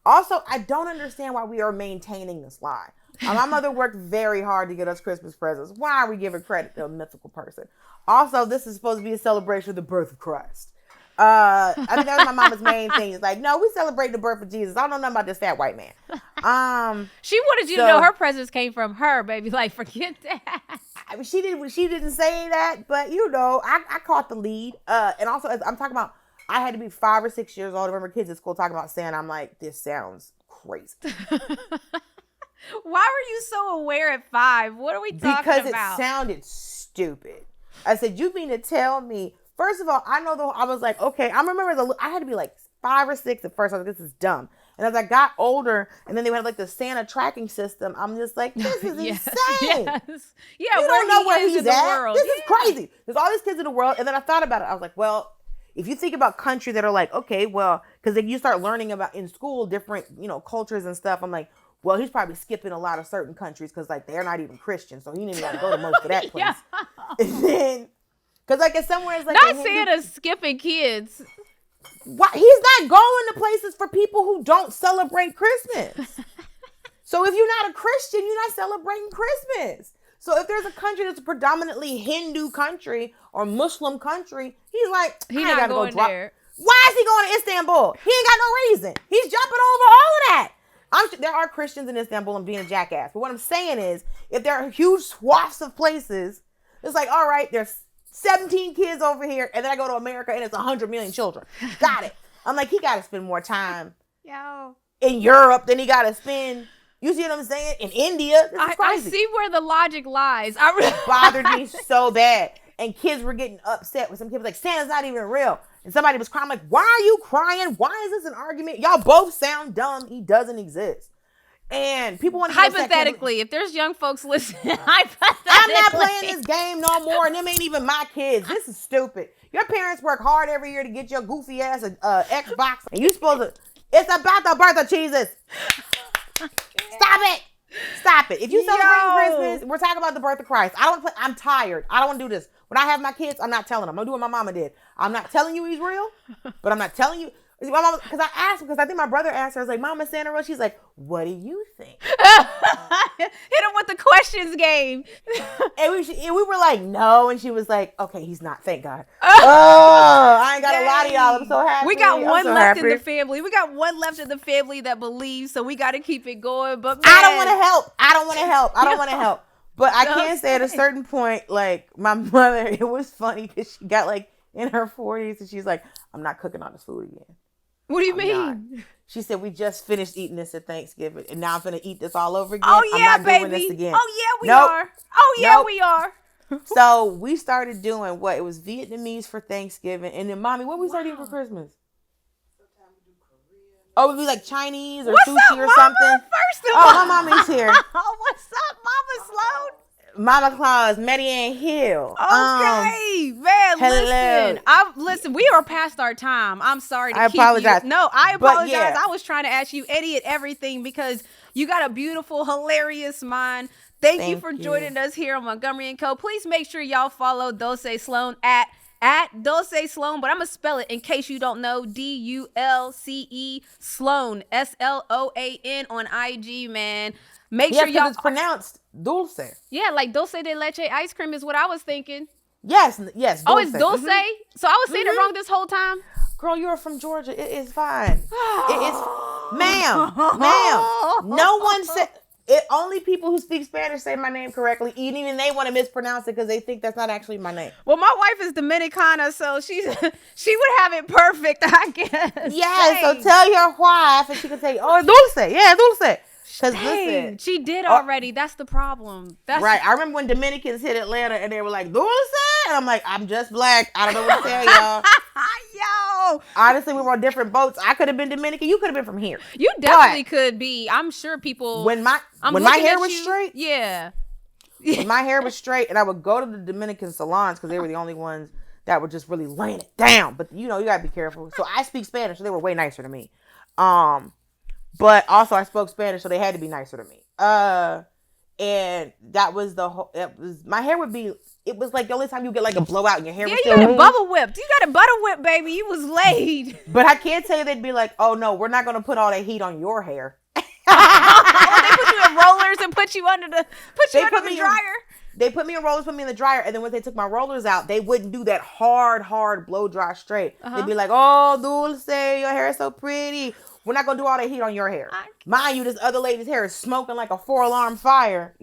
Also, I don't understand why we are maintaining this lie. My mother worked very hard to get us Christmas presents. Why are we giving credit to a mythical person? Also, this is supposed to be a celebration of the birth of Christ. I think that was my mama's main thing. It's like, no, we celebrate the birth of Jesus. I don't know nothing about this fat white man. She wanted you to know her presents came from her, baby. Like, forget that. I mean, she didn't say that, but you know, I caught the lead. And also, as I'm talking about, I had to be 5 or 6 years old. I remember kids at school talking about Santa. I'm like, this sounds crazy. Why were you so aware at 5? What are we talking about? Because it sounded stupid. I said, you mean to tell me? First of all, I was like, okay. I remember I had to be like 5 or 6 at first. I was like, this is dumb. And as I got older, and then they had like the Santa tracking system, I'm just like, this is Yes, insane. yes. Yeah, You don't know where he's in the at. world. This is crazy. There's all these kids in the world. And then I thought about it. I was like, well, if you think about countries that are like, okay, well, because you start learning about in school different, cultures and stuff. I'm like, well, he's probably skipping a lot of certain countries because like they're not even Christian, so he didn't even got to go to most of that place. Yeah. And then, because like it's somewhere it's like Not Santa's skipping kids. why he's not going to places for people who don't celebrate Christmas. So if you're not a Christian, you're not celebrating Christmas. So if there's a country that's a predominantly Hindu country or Muslim country, he's like, He's I ain't not gotta going go drop. there. Why is he going to Istanbul? He ain't got no reason. He's jumping over all of that. There are Christians in Istanbul and being a jackass. But what I'm saying is, if there are huge swaths of places, it's like, all right, there's 17 kids over here, and then I go to America and it's 100 million children. Got it. I'm like, he got to spend more time in Europe than he got to spend. You see what I'm saying? In India, this is I crazy. see where the logic lies. It bothered me so bad. And kids were getting upset with some kids like, Santa's not even real. And somebody was crying, like, why are you crying? Why is this an argument? Y'all both sound dumb. He doesn't exist. And people want to hypothetically, if there's young folks listening, hypothetically. I'm not playing this game no more, and them ain't even my kids. This is stupid. Your parents work hard every year to get your goofy ass a Xbox, and you supposed to. It's about the birth of Jesus. Stop it. Stop it. If you celebrate Christmas, we're talking about the birth of Christ. I'm tired. I don't want to do this. When I have my kids, I'm not telling them. I'm doing what my mama did. I'm not telling you he's real, but I'm not telling you. Because I asked, because I think my brother asked her, I was like, Mama, Santa real? She's like, what do you think? Hit him with the questions game. And we were like, no. And she was like, okay, he's not. Thank God. I ain't got to lie to y'all. I'm so happy. We got one so left happy. in the family. We got one left in the family that believes, so we got to keep it going. But man, I don't want to help. But I can say at a certain point, like my mother, it was funny because she got like in her 40s and she's like, I'm not cooking all this food again. What do you I'm mean? not. She said, we just finished eating this at Thanksgiving and now I'm going to eat this all over again. Oh yeah, I'm not baby. doing this again. Oh yeah, we Nope. are. Oh yeah, Nope. we are. So we started doing what? It was Vietnamese for Thanksgiving. And then, Mommy, what we started eating for Christmas? Oh, it would be like Chinese or What's sushi up, or Mama? something. First of Oh, all, my mommy's here. Oh, what's up, Mama Sloan? Mama Claus, Marianne Hill. Okay, man. hello. Listen. We are past our time. I'm sorry to I keep apologize. You. No, I But apologize. yeah. I was trying to ask you any and everything because you got a beautiful, hilarious mind. Thank you for joining us here on Montgomery & Co. Please make sure y'all follow Dulcé Sloan at Dulcé Sloan, but I'm gonna spell it in case you don't know. Dulce Sloan, Sloan on IG, man. Make sure y'all. It's pronounced Dulce. Yeah, like dulce de leche ice cream is what I was thinking. Yes. Dulce. Oh, it's dulce? Mhm. So I was saying it wrong this whole time? Girl, you're from Georgia. It is fine. It is, ma'am. No one said. Only people who speak Spanish say my name correctly. Even they want to mispronounce it because they think that's not actually my name. Well, my wife is Dominicana, so she would have it perfect, I guess. Yeah, so Dang. tell your wife and she can say, oh, Dulce. Yeah, Dulce. Because Dang, listen. she did already. That's the problem. That's Right. I remember when Dominicans hit Atlanta and they were like, Dulce? And I'm like, I'm just black. I don't know what to tell y'all. Yo, Honestly, we were on different boats. I could have been Dominican. You could have been from here. you definitely could be. I'm sure people. When my I'm hair looking at was you. straight, Yeah. when my hair was straight, and I would go to the Dominican salons because they were the only ones that were just really laying it down. But you gotta be careful. So I speak Spanish, so they were way nicer to me. But also I spoke Spanish, so they had to be nicer to me. And that was the whole. My hair would be. It was like the only time you get like a blowout and your hair Yeah, was you still got it moving. bubble whipped. You got it butter whipped, baby. You was laid. But I can't tell you they'd be like, oh no, we're not gonna put all that heat on your hair. Oh, they put you in rollers and put you under the dryer. They put me in rollers, put me in the dryer, and then when they took my rollers out, they wouldn't do that hard blow dry straight. They'd be like, oh, Dulce, your hair is so pretty. We're not gonna do all that heat on your hair. Mind you, this other lady's hair is smoking like a 4-alarm fire.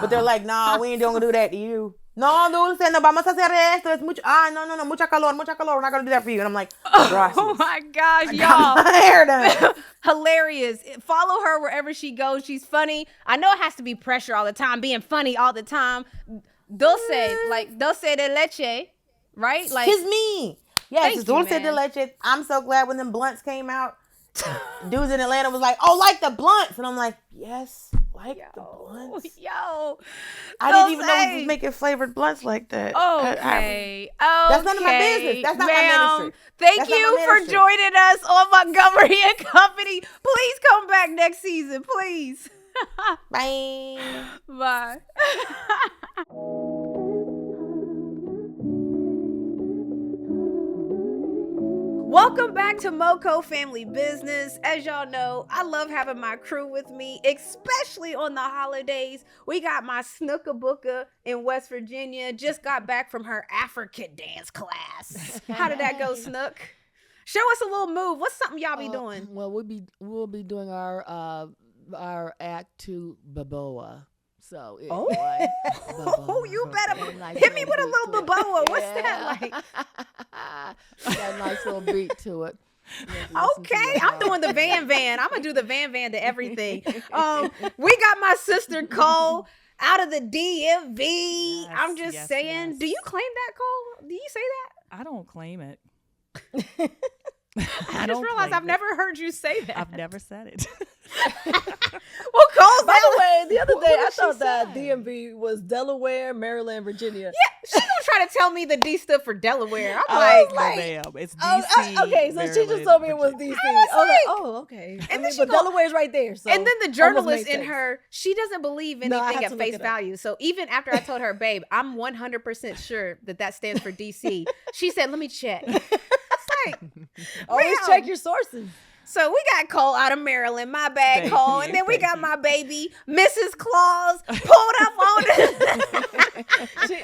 But they're like, nah, we ain't gonna do that to you. No, Dulce, no vamos a hacer esto. Es mucho, no, mucha calor. We're not gonna do that for you. And I'm like, Oh my gosh, y'all. my hair done. Hilarious. Follow her wherever she goes. She's funny. I know it has to be pressure all the time, being funny all the time. Dulce, like dulce de leche, right? Like, Kiss me. Yes, Thank it's you, Dulce de man. leche. I'm so glad when them blunts came out. Dudes in Atlanta was like, "Oh, like the blunts," and I'm like, "Yes, like the blunts." yo, I didn't even know we Dulce. was making flavored blunts like that. Okay. That's none of my business. That's not my ma'am. ministry. Thank That's not you my for ministry. joining us on Montgomery and Company. Please come back next season, please. Bye. Bye. Welcome back to Moco Family Business. As y'all know, I love having my crew with me, especially on the holidays. We got my Snooka Booker in West Virginia, just got back from her African dance class. How did that go, Snook? Show us a little move. What's something y'all be doing? Well, we'll be doing our act to Baboa. So Oh, you better hit me with a little baboa. What's that like? Got a nice little beat to it. Okay, I'm doing the Van Van. I'm gonna do the Van Van to everything. We got my sister Cole out of the DMV. Yes, I'm just yes, saying. yes. Do you claim that, Cole? Do you say that? I don't claim it. I just realized I've never heard you say that. I've never said it. Well, Cole's By the way, the other day I did she thought that say? DMV was Delaware, Maryland, Virginia. Yeah, she gonna try to tell me the D stood for Delaware. I'm No, like, ma'am. It's Oh, DC. okay, so she just Maryland, told me it was Virginia. DC. I was like, oh, okay. And And then she but go- Delaware's right there. So and then the almost journalist made in sense. her, she doesn't believe No, I anything had at to look face it up. value. So even after I told her, babe, I'm 100% sure that stands for DC, she said, let me check. It's like, Always ma'am. check your sources. So we got Cole out of Maryland, my bad, Thank Cole. you, And then we thank got you. my baby, Mrs. Claus, pulled up on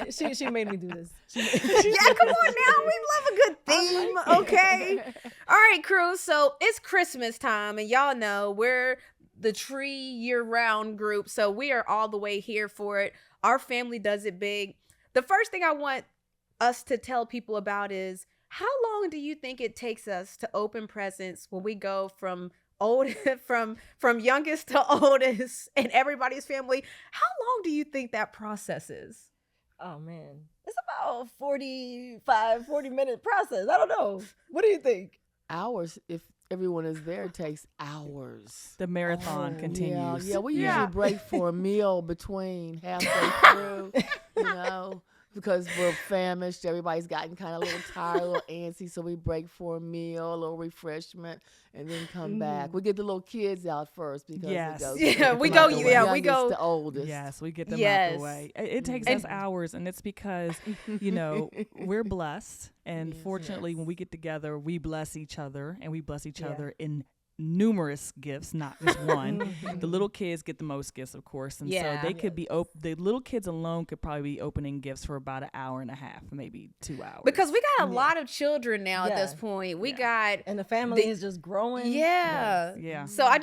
us. She made me do this. Yeah, come on now. We love a good theme, okay? All right, crew. So it's Christmas time, and y'all know we're the tree year-round group, so we are all the way here for it. Our family does it big. The first thing I want us to tell people about is, how long do you think it takes us to open presents when we go from from youngest to oldest in everybody's family? How long do you think that process is? Oh man, it's about 40-minute process. I don't know. What do you think? Hours. If everyone is there, it takes hours. The marathon continues. Yeah, we Yeah. usually break for a meal between halfway through, because we're famished. Everybody's gotten kind of a little tired, a little antsy, so we break for a meal, a little refreshment, and then come back. We get the little kids out first because Yes. it goes Yeah, from we the go- youngest yeah, we go- to oldest. Yes, we get them out Yes. the way. It takes And- us hours, and it's because, we're blessed. And fortunately, when we get together, we bless each other, and we bless each other in numerous gifts, not just one. The little kids get the most gifts, of course, and Yeah. so they could be the little kids alone could probably be opening gifts for about an hour and a half, maybe 2 hours. Because we got a lot of children now at this Yeah. point. We got And the family is just growing. yeah. Yeah. So I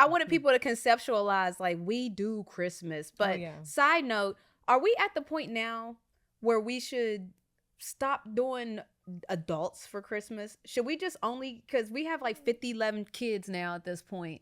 wanted people to conceptualize, like, we do Christmas. But yeah. side note, are we at the point now where we should stop doing adults for Christmas? Should we just only, because we have like 11 kids now at this point.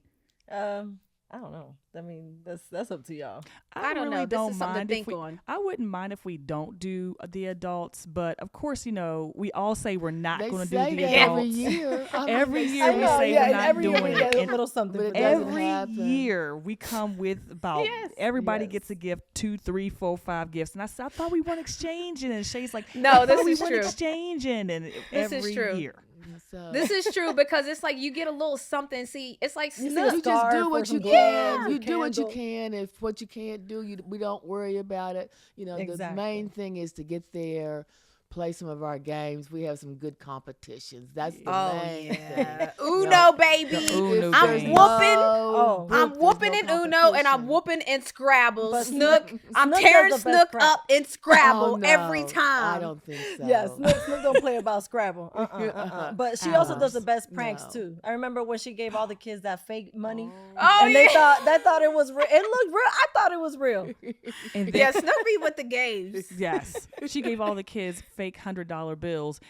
I don't know. I mean, that's up to y'all. I don't really know. This don't is something to mind think if we, on. I wouldn't mind if we don't do the adults, but of course, we all say we're not They going to do say the that adults. every year. I mean, Every they year say we that. say yeah, we're and not every year doing we it. get a And little something. but for it them. doesn't every happen. year we come with about everybody Yes. gets a gift, 2, 3, 4, 5 gifts, and I said I thought we weren't exchanging, and Shay's like, No, I this thought we is weren't true. exchanging, and This is every true. year. So, This is true, because it's like you get a little something. See, it's like You see Snook. a you just scarf do or what you some can. gloves, You a do what you candle. can. If what you can't do, we don't worry about it. The Exactly. main thing is to get there, play some of our games. We have some good competitions. That's the Oh main yeah, thing. Uno baby. The Uno I'm game. whooping. Oh. I'm whooping in Uno and I'm whooping in Scrabble. But Snook, I'm Snook tearing does the best Snook prank. up in Scrabble Oh, no, every time. I don't think so. Yes, Snook don't play about Scrabble. But she also does the best pranks No. too. I remember when she gave all the kids that fake money, Oh and yeah. they thought it was real. It looked real. I thought it was real. And then, Yeah, Snook be with the games. yes, she gave all the kids fake $100 bills.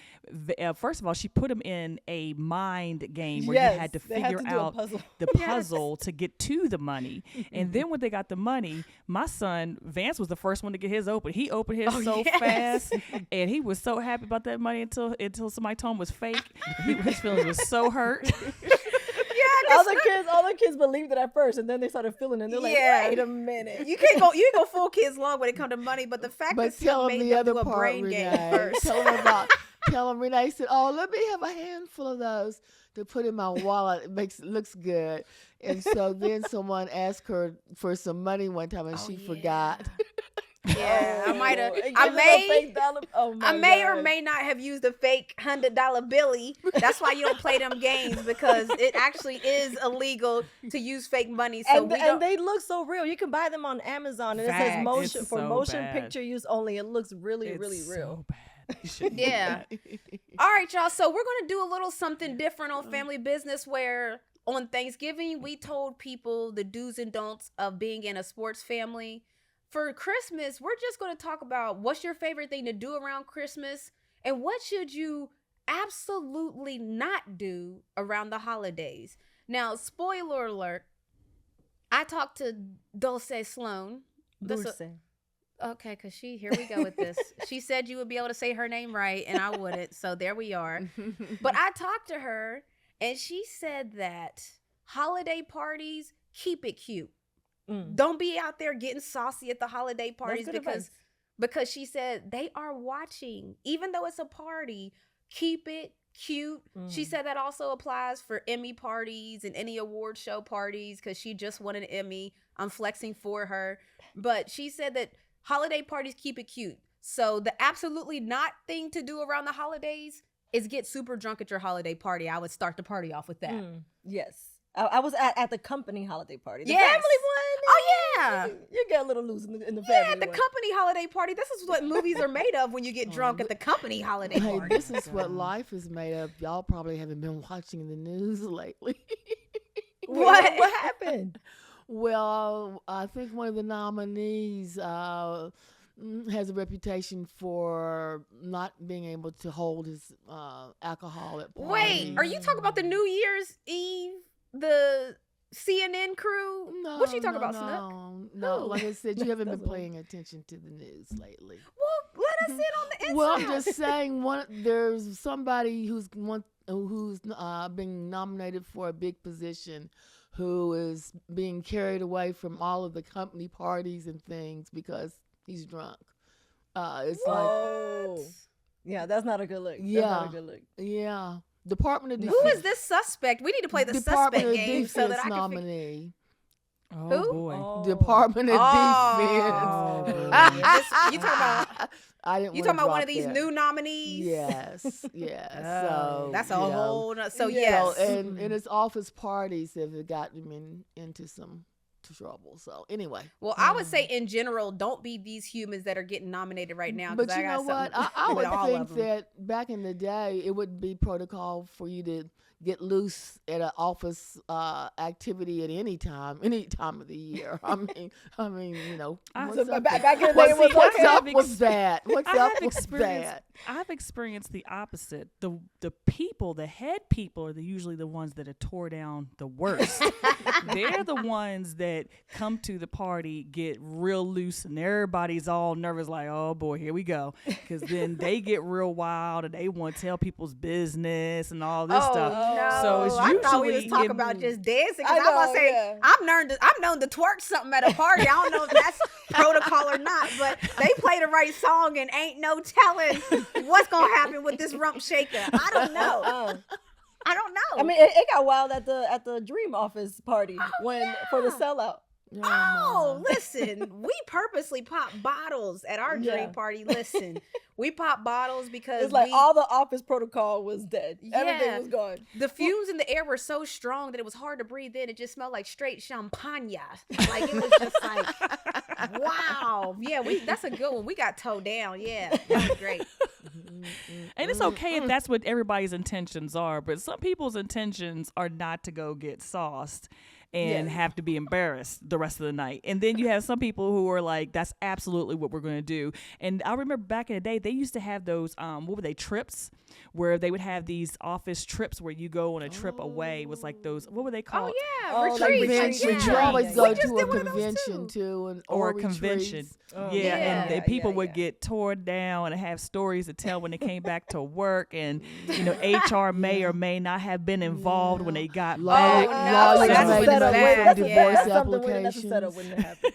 First of all, she put them in a mind game where Yes, you had to they had figure to do a out puzzle. the puzzle to get to the money. And then when they got the money, my son Vance was the first one to get his open. He opened his fast, and he was so happy about that money until somebody told him it was fake. His feelings were so hurt. All the kids believed it at first, and then they started feeling it. And they're like, wait a minute. You can't go full kids long when it comes to money, but the fact But that tell she them made the them do other a part, brain game Renee. first. Tell them Renee said, "Oh, let me have a handful of those to put in my wallet. It looks good." And so then someone asked her for some money one time, and she forgot. Yeah, I might have. And I give them a fake may. dollar. Oh my I may or God. may not have used a fake $100 billy. That's why you don't play them games, because it actually is illegal to use fake money. So And they look so real. You can buy them on Amazon, and it says Facts. motion It's for so motion bad. picture use only. It looks really, It's really real. so bad. You shouldn't do Yeah. that. All right, y'all. So we're going to do a little something different on Family Business, where on Thanksgiving, we told people the do's and don'ts of being in a sports family. For Christmas, we're just going to talk about what's your favorite thing to do around Christmas and what should you absolutely not do around the holidays. Now, spoiler alert, I talked to Dulcé Sloan. Okay, because here we go with this. She said you would be able to say her name right, and I wouldn't. So there we are. But I talked to her, and she said that holiday parties, keep it cute. Don't be out there getting saucy at the holiday parties, good advice. because she said they are watching. Even though it's a party, keep it cute. She said that also applies for Emmy parties and any award show parties, because she just won an Emmy. I'm flexing for her. But she said that holiday parties, keep it cute. So the absolutely not thing to do around the holidays is get super drunk at your holiday party. I would start the party off with that. Yes. I was at the company holiday party. The Yes. family one. Oh, yeah. You get a little loose in the family Yeah, the one. company holiday party. This is what movies are made of when you get drunk at the company holiday Hey, party. this is what life is made of. Y'all probably haven't been watching the news lately. What happened? Well, I think one of the nominees has a reputation for not being able to hold his alcohol at parties. Wait, are you talking about the New Year's Eve, the CNN crew? No, What you talking about, Snook? No, Who? like I said, you haven't been That's paying attention to the news lately. Well, let us in on the inside. Well, I'm just saying, there's somebody who's being nominated for a big position, who is being carried away from all of the company parties and things because he's drunk. It's Oh. Yeah, that's not a good look. Yeah. That's not a good look. yeah, Department of Defense. Who is this suspect? We need to play the Department suspect of game Defense so that I can figure. nominee. Oh Who? boy. Department of Oh. Defense. You talking about? I didn't. You wanna talking about one drop of these that. new nominees? Yes, yes. Oh, So that's a you know, whole. So Yeah. yes. So, and his office parties have gotten him into some trouble. So anyway. Well, I would say in general, don't be these humans that are getting nominated right now. 'Cause But I you got know what? something I with would all think of 'em. that back in the day, it would be protocol for you to get loose at an office activity at any time of the year. I mean, you know. What's So up back with- in the day, it was what's okay. up with that? What's I up have with experienced. that? I've experienced the opposite. The people, the head people, are usually the ones that are tore down the worst. They're the ones that come to the party, get real loose, and everybody's all nervous, like, "Oh boy, here we go," because then they get real wild and they want to tell people's business and all this stuff. No, So it's I thought we was usually talking in- about just dancing. 'Cause I I'm about to know, say yeah. I'm known to twerk something at a party. I don't know if that's protocol or not, but they play the right song and ain't no telling what's gonna happen with this rump shaker. I don't know. I don't know. I mean, it got wild at the Dream Office party for the sellout. Oh, listen, we purposely pop bottles at our Yeah. dream party. Listen, we pop bottles because It's like all the office protocol was dead. Yeah. Everything was gone. the fumes in the air were so strong that it was hard to breathe in. It just smelled like straight champagne. Like it was just like, wow. Yeah, that's a good one. We got towed down. Yeah, that was great. And it's okay if that's what everybody's intentions are, but some people's intentions are not to go get sauced. and have to be embarrassed the rest of the night. And then you have some people who are like, that's absolutely what we're going to do. And I remember back in the day, they used to have those, what were they, trips, where they would have these office trips where you go on a trip away. It was like those, what were they called? Retreats. retreat. You always Yeah. go We just to did a one of those convention too. too, Or a convention. retreats. And the people would yeah. get torn down and have stories to tell when they came back to work. And, HR may or may not have been involved when they got back. no, Lawyers that's make what it's different at. divorce Yeah. That's something when that's a setup applications. wouldn't happen.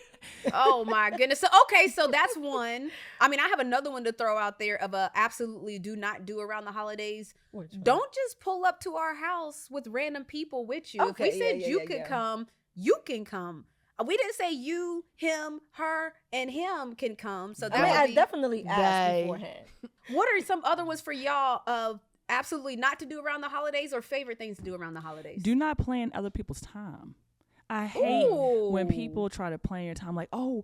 Oh my goodness. So okay, so that's one. I mean, I have another one to throw out there of a absolutely do not do around the holidays. Which one? Don't just pull up to our house with random people with you. Okay, if we said yeah, you yeah, could yeah. come, you can come. We didn't say you, him, her, and him can come. So that I mean, would I be, definitely asked They. beforehand. what are some other ones for y'all of absolutely not to do around the holidays or favorite things to do around the holidays? Do not plan other people's time. I hate when Ooh. people try to plan your time, like, oh,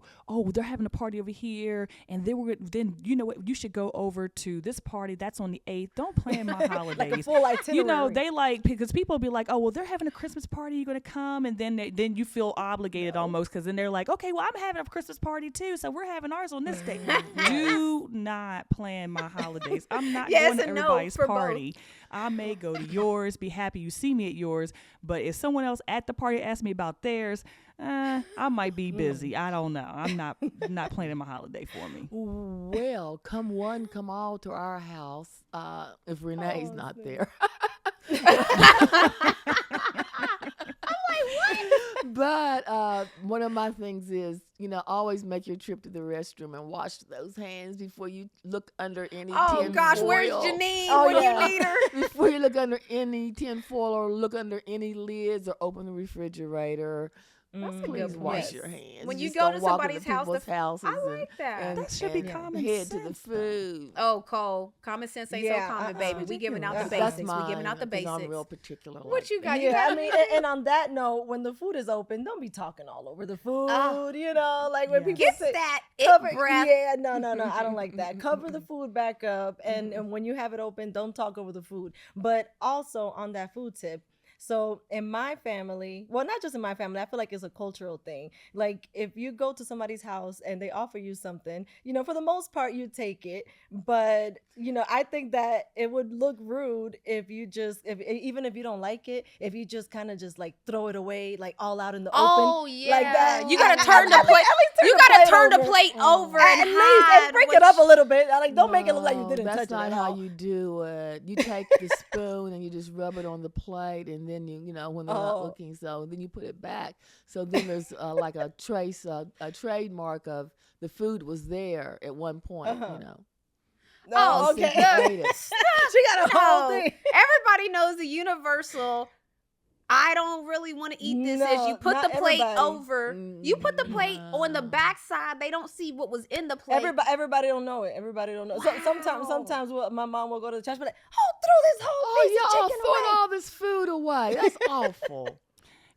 they're having a party over here, and then you know what, you should go over to this party that's on the 8th. Don't plan my Like a holidays. full itinerary. They like, because people be like, oh, well, they're having a Christmas party, you're gonna come, and then you feel obligated almost, because then they're like, okay, well, I'm having a Christmas party too, so we're having ours on this day. Do not plan my holidays. I'm not Yeah, going it's to a no everybody's for both. party. I may go to yours, be happy you see me at yours, but if someone else at the party asks me about theirs, I might be busy. I don't know. I'm not planning my holiday for me. Well, come one, come all to our house. If Renee's not there. But one of my things is, always make your trip to the restroom and wash those hands before you look under any Oh tin gosh, where's foil. Janine Oh, when yeah. you need her? Before you look under any tin foil or look under any lids or open the refrigerator, That's a please good wash point. your hands. When you Just go don't to walk somebody's into house, people's houses I like that. That should be and common head to the sense, though. food. Oh, Cole, common sense ain't Yeah, so common, uh-uh. baby. We giving out the That's basics. mine, We giving out the 'cause basics. I'm real particular. What you got? You Yeah, got I mean, and on that note, when the food is open, don't be talking all over the food. Like when Yes. people Get say, that it cover, breath. yeah, no, I don't like that. Cover the food back up, and when you have it open, don't talk over the food. But also on that food tip. So in my family, well, not just in my family, I feel like it's a cultural thing. Like if you go to somebody's house and they offer you something, for the most part, you take it. But, I think that it would look rude if you just, even if you don't like it, if you just kind of just like throw it away, like all out in the Oh open. yeah, Like that. You gotta At turn the least- plate. at least turn You the gotta plate turn the over. plate over At and least hide and break what it up a you- little bit. Like don't make it look like you No, didn't that's touch it not at how all. you do it. You take the spoon and you just rub it on the plate, and then when they're not Oh. looking, so then you put it back. So then there's like a trace, a trademark of the food was there at one point. Oh, okay. Since you ate it. She got a whole No, thing. everybody knows the universal. I don't really want to eat this. Is you No, put not the plate everybody. over. You put the plate on the No. back side. They don't see what was in the plate. Everybody don't know it. Everybody don't know. So, Wow. sometimes my mom will go to the church, but like, throw this whole piece of Oh, y'all chicken throwing away. all this food away. That's awful.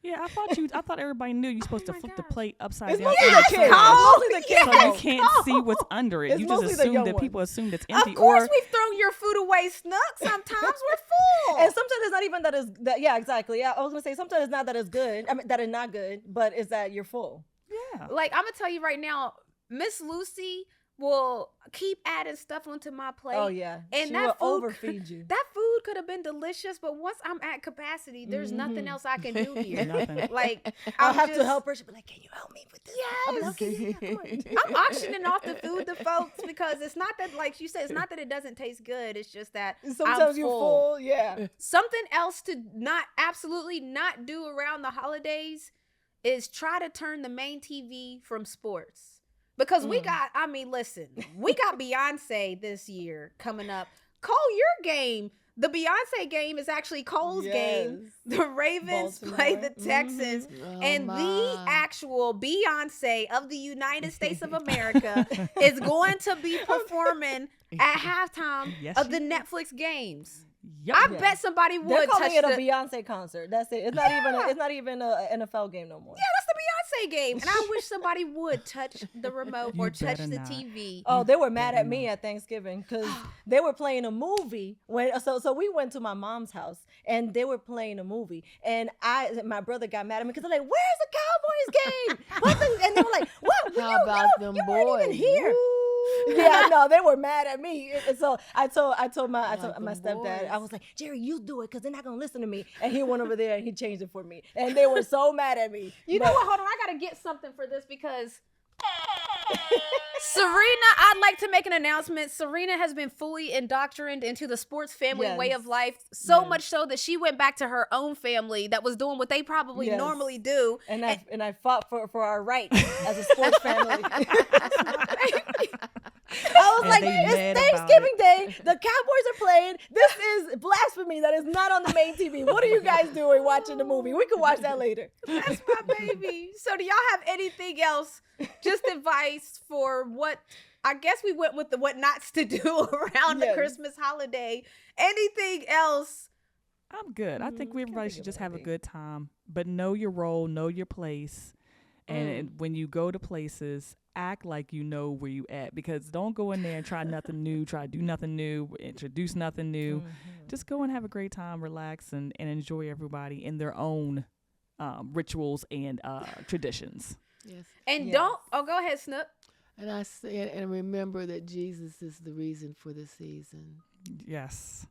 Yeah, I thought everybody knew you're supposed to my flip the gosh. plate upside It's down. mostly on the its kids. side. It's mostly the kids. So you though. can't see what's under it. It's You just mostly the assume young that ones. people assume that's Of empty. course, Or we've thrown your food away, Snook. Sometimes we're full. And sometimes it's not even that. Yeah, exactly. Yeah, I was gonna say sometimes it's not that it's good. I mean, that it's not good, but it's that you're full. yeah. Like I'm gonna tell you right now, Miss Lucy will keep adding stuff onto my plate. Oh yeah, And she that will food overfeed you. That food could have been delicious, but once I'm at capacity, there's nothing else I can do here. Nothing. Like I'll I'm have to just- help her. She'll be like, "Can you help me with this?" I'm like, Yes. "Okay, yeah, come on." I'm auctioning off the food to folks because it's not that, like you said, it's not that it doesn't taste good. It's just that Sometimes I'm you're full. Yeah. Something else to absolutely not do around the holidays is try to turn the main TV from sports. Because we got Beyonce this year coming up. Cole, your game. The Beyonce game is actually Cole's game. Yes. The Ravens play the Baltimore. Texans. Oh, And the my. actual Beyonce of the United States of America is going to be performing at halftime Yes, of she the is. Netflix games. Yep. I bet somebody They're would touch calling it a the. Beyonce concert. That's it. It's not even. It's not even a NFL game no more. Yeah, that's the Dulcé game, and I wish somebody would touch the remote or You touch better the not. TV. Oh, they were mad at better me not. at Thanksgiving because they were playing a movie. So we went to my mom's house and they were playing a movie, and my brother got mad at me because they're like, "Where's the Cowboys game?" And they were like, "What? How about them you weren't even boys? here." Woo. Yeah, no, they were mad at me. And so I told my Like my them stepdad, I boys. was like, "Jerry, you do it because they're not gonna listen to me." And he went over there and he changed it for me, and they were so mad at me. You know But- what? Hold on, I gotta get something for this because Sirena, I'd like to make an announcement. Sirena has been fully indoctrinated into the sports family way of Yes. life, so Yes. much so that she went back to her own family that was doing what they probably Yes. normally do. And I fought for our right as a sports family. I was And like, they mad it's about Thanksgiving Day. The Cowboys are playing. This is blasphemy. That is not on the main TV. What are you guys doing watching the movie? We can watch that later. That's my baby. So do y'all have anything else? Just advice for what, I guess we went with the what nots to do around the Yes. Christmas holiday. Anything else? I'm good. I think can't everybody think should of just have a anything. good time, but know your role, know your place. And when you go to places, act like you know where you at, because don't go in there and try nothing new, try to do nothing new, introduce nothing new. Just go and have a great time, relax, and enjoy everybody in their own rituals and traditions. Yes. And Yes. don't, go ahead, Snook. And I say, and remember that Jesus is the reason for the season. Yes.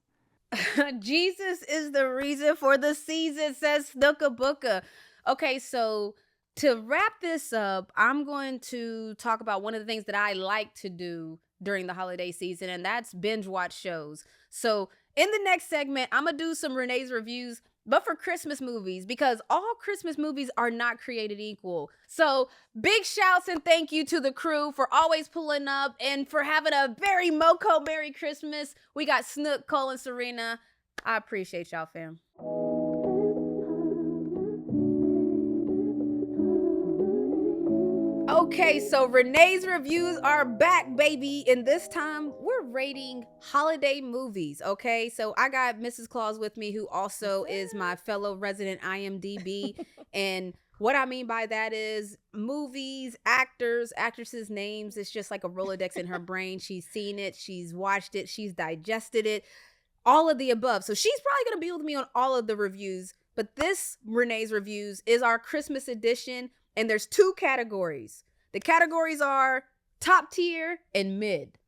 Jesus is the reason for the season, says Snooka Booka. Okay, so to wrap this up, I'm going to talk about one of the things that I like to do during the holiday season, and that's binge watch shows. So in the next segment, I'm going to do some Renee's reviews, but for Christmas movies, because all Christmas movies are not created equal. So big shouts and thank you to the crew for always pulling up and for having a very Moco Merry Christmas. We got Snook, Cole, and Sirena. I appreciate y'all, fam. Okay, so Renee's reviews are back, baby. And this time we're rating holiday movies, okay? So I got Mrs. Claus with me, who also is my fellow resident IMDb. And what I mean by that is movies, actors, actresses' names. It's just like a Rolodex in her brain. She's seen it, she's watched it, she's digested it, all of the above. So she's probably going to be with me on all of the reviews. But this Renee's reviews is our Christmas edition. And there's two categories. The categories are top tier and mid.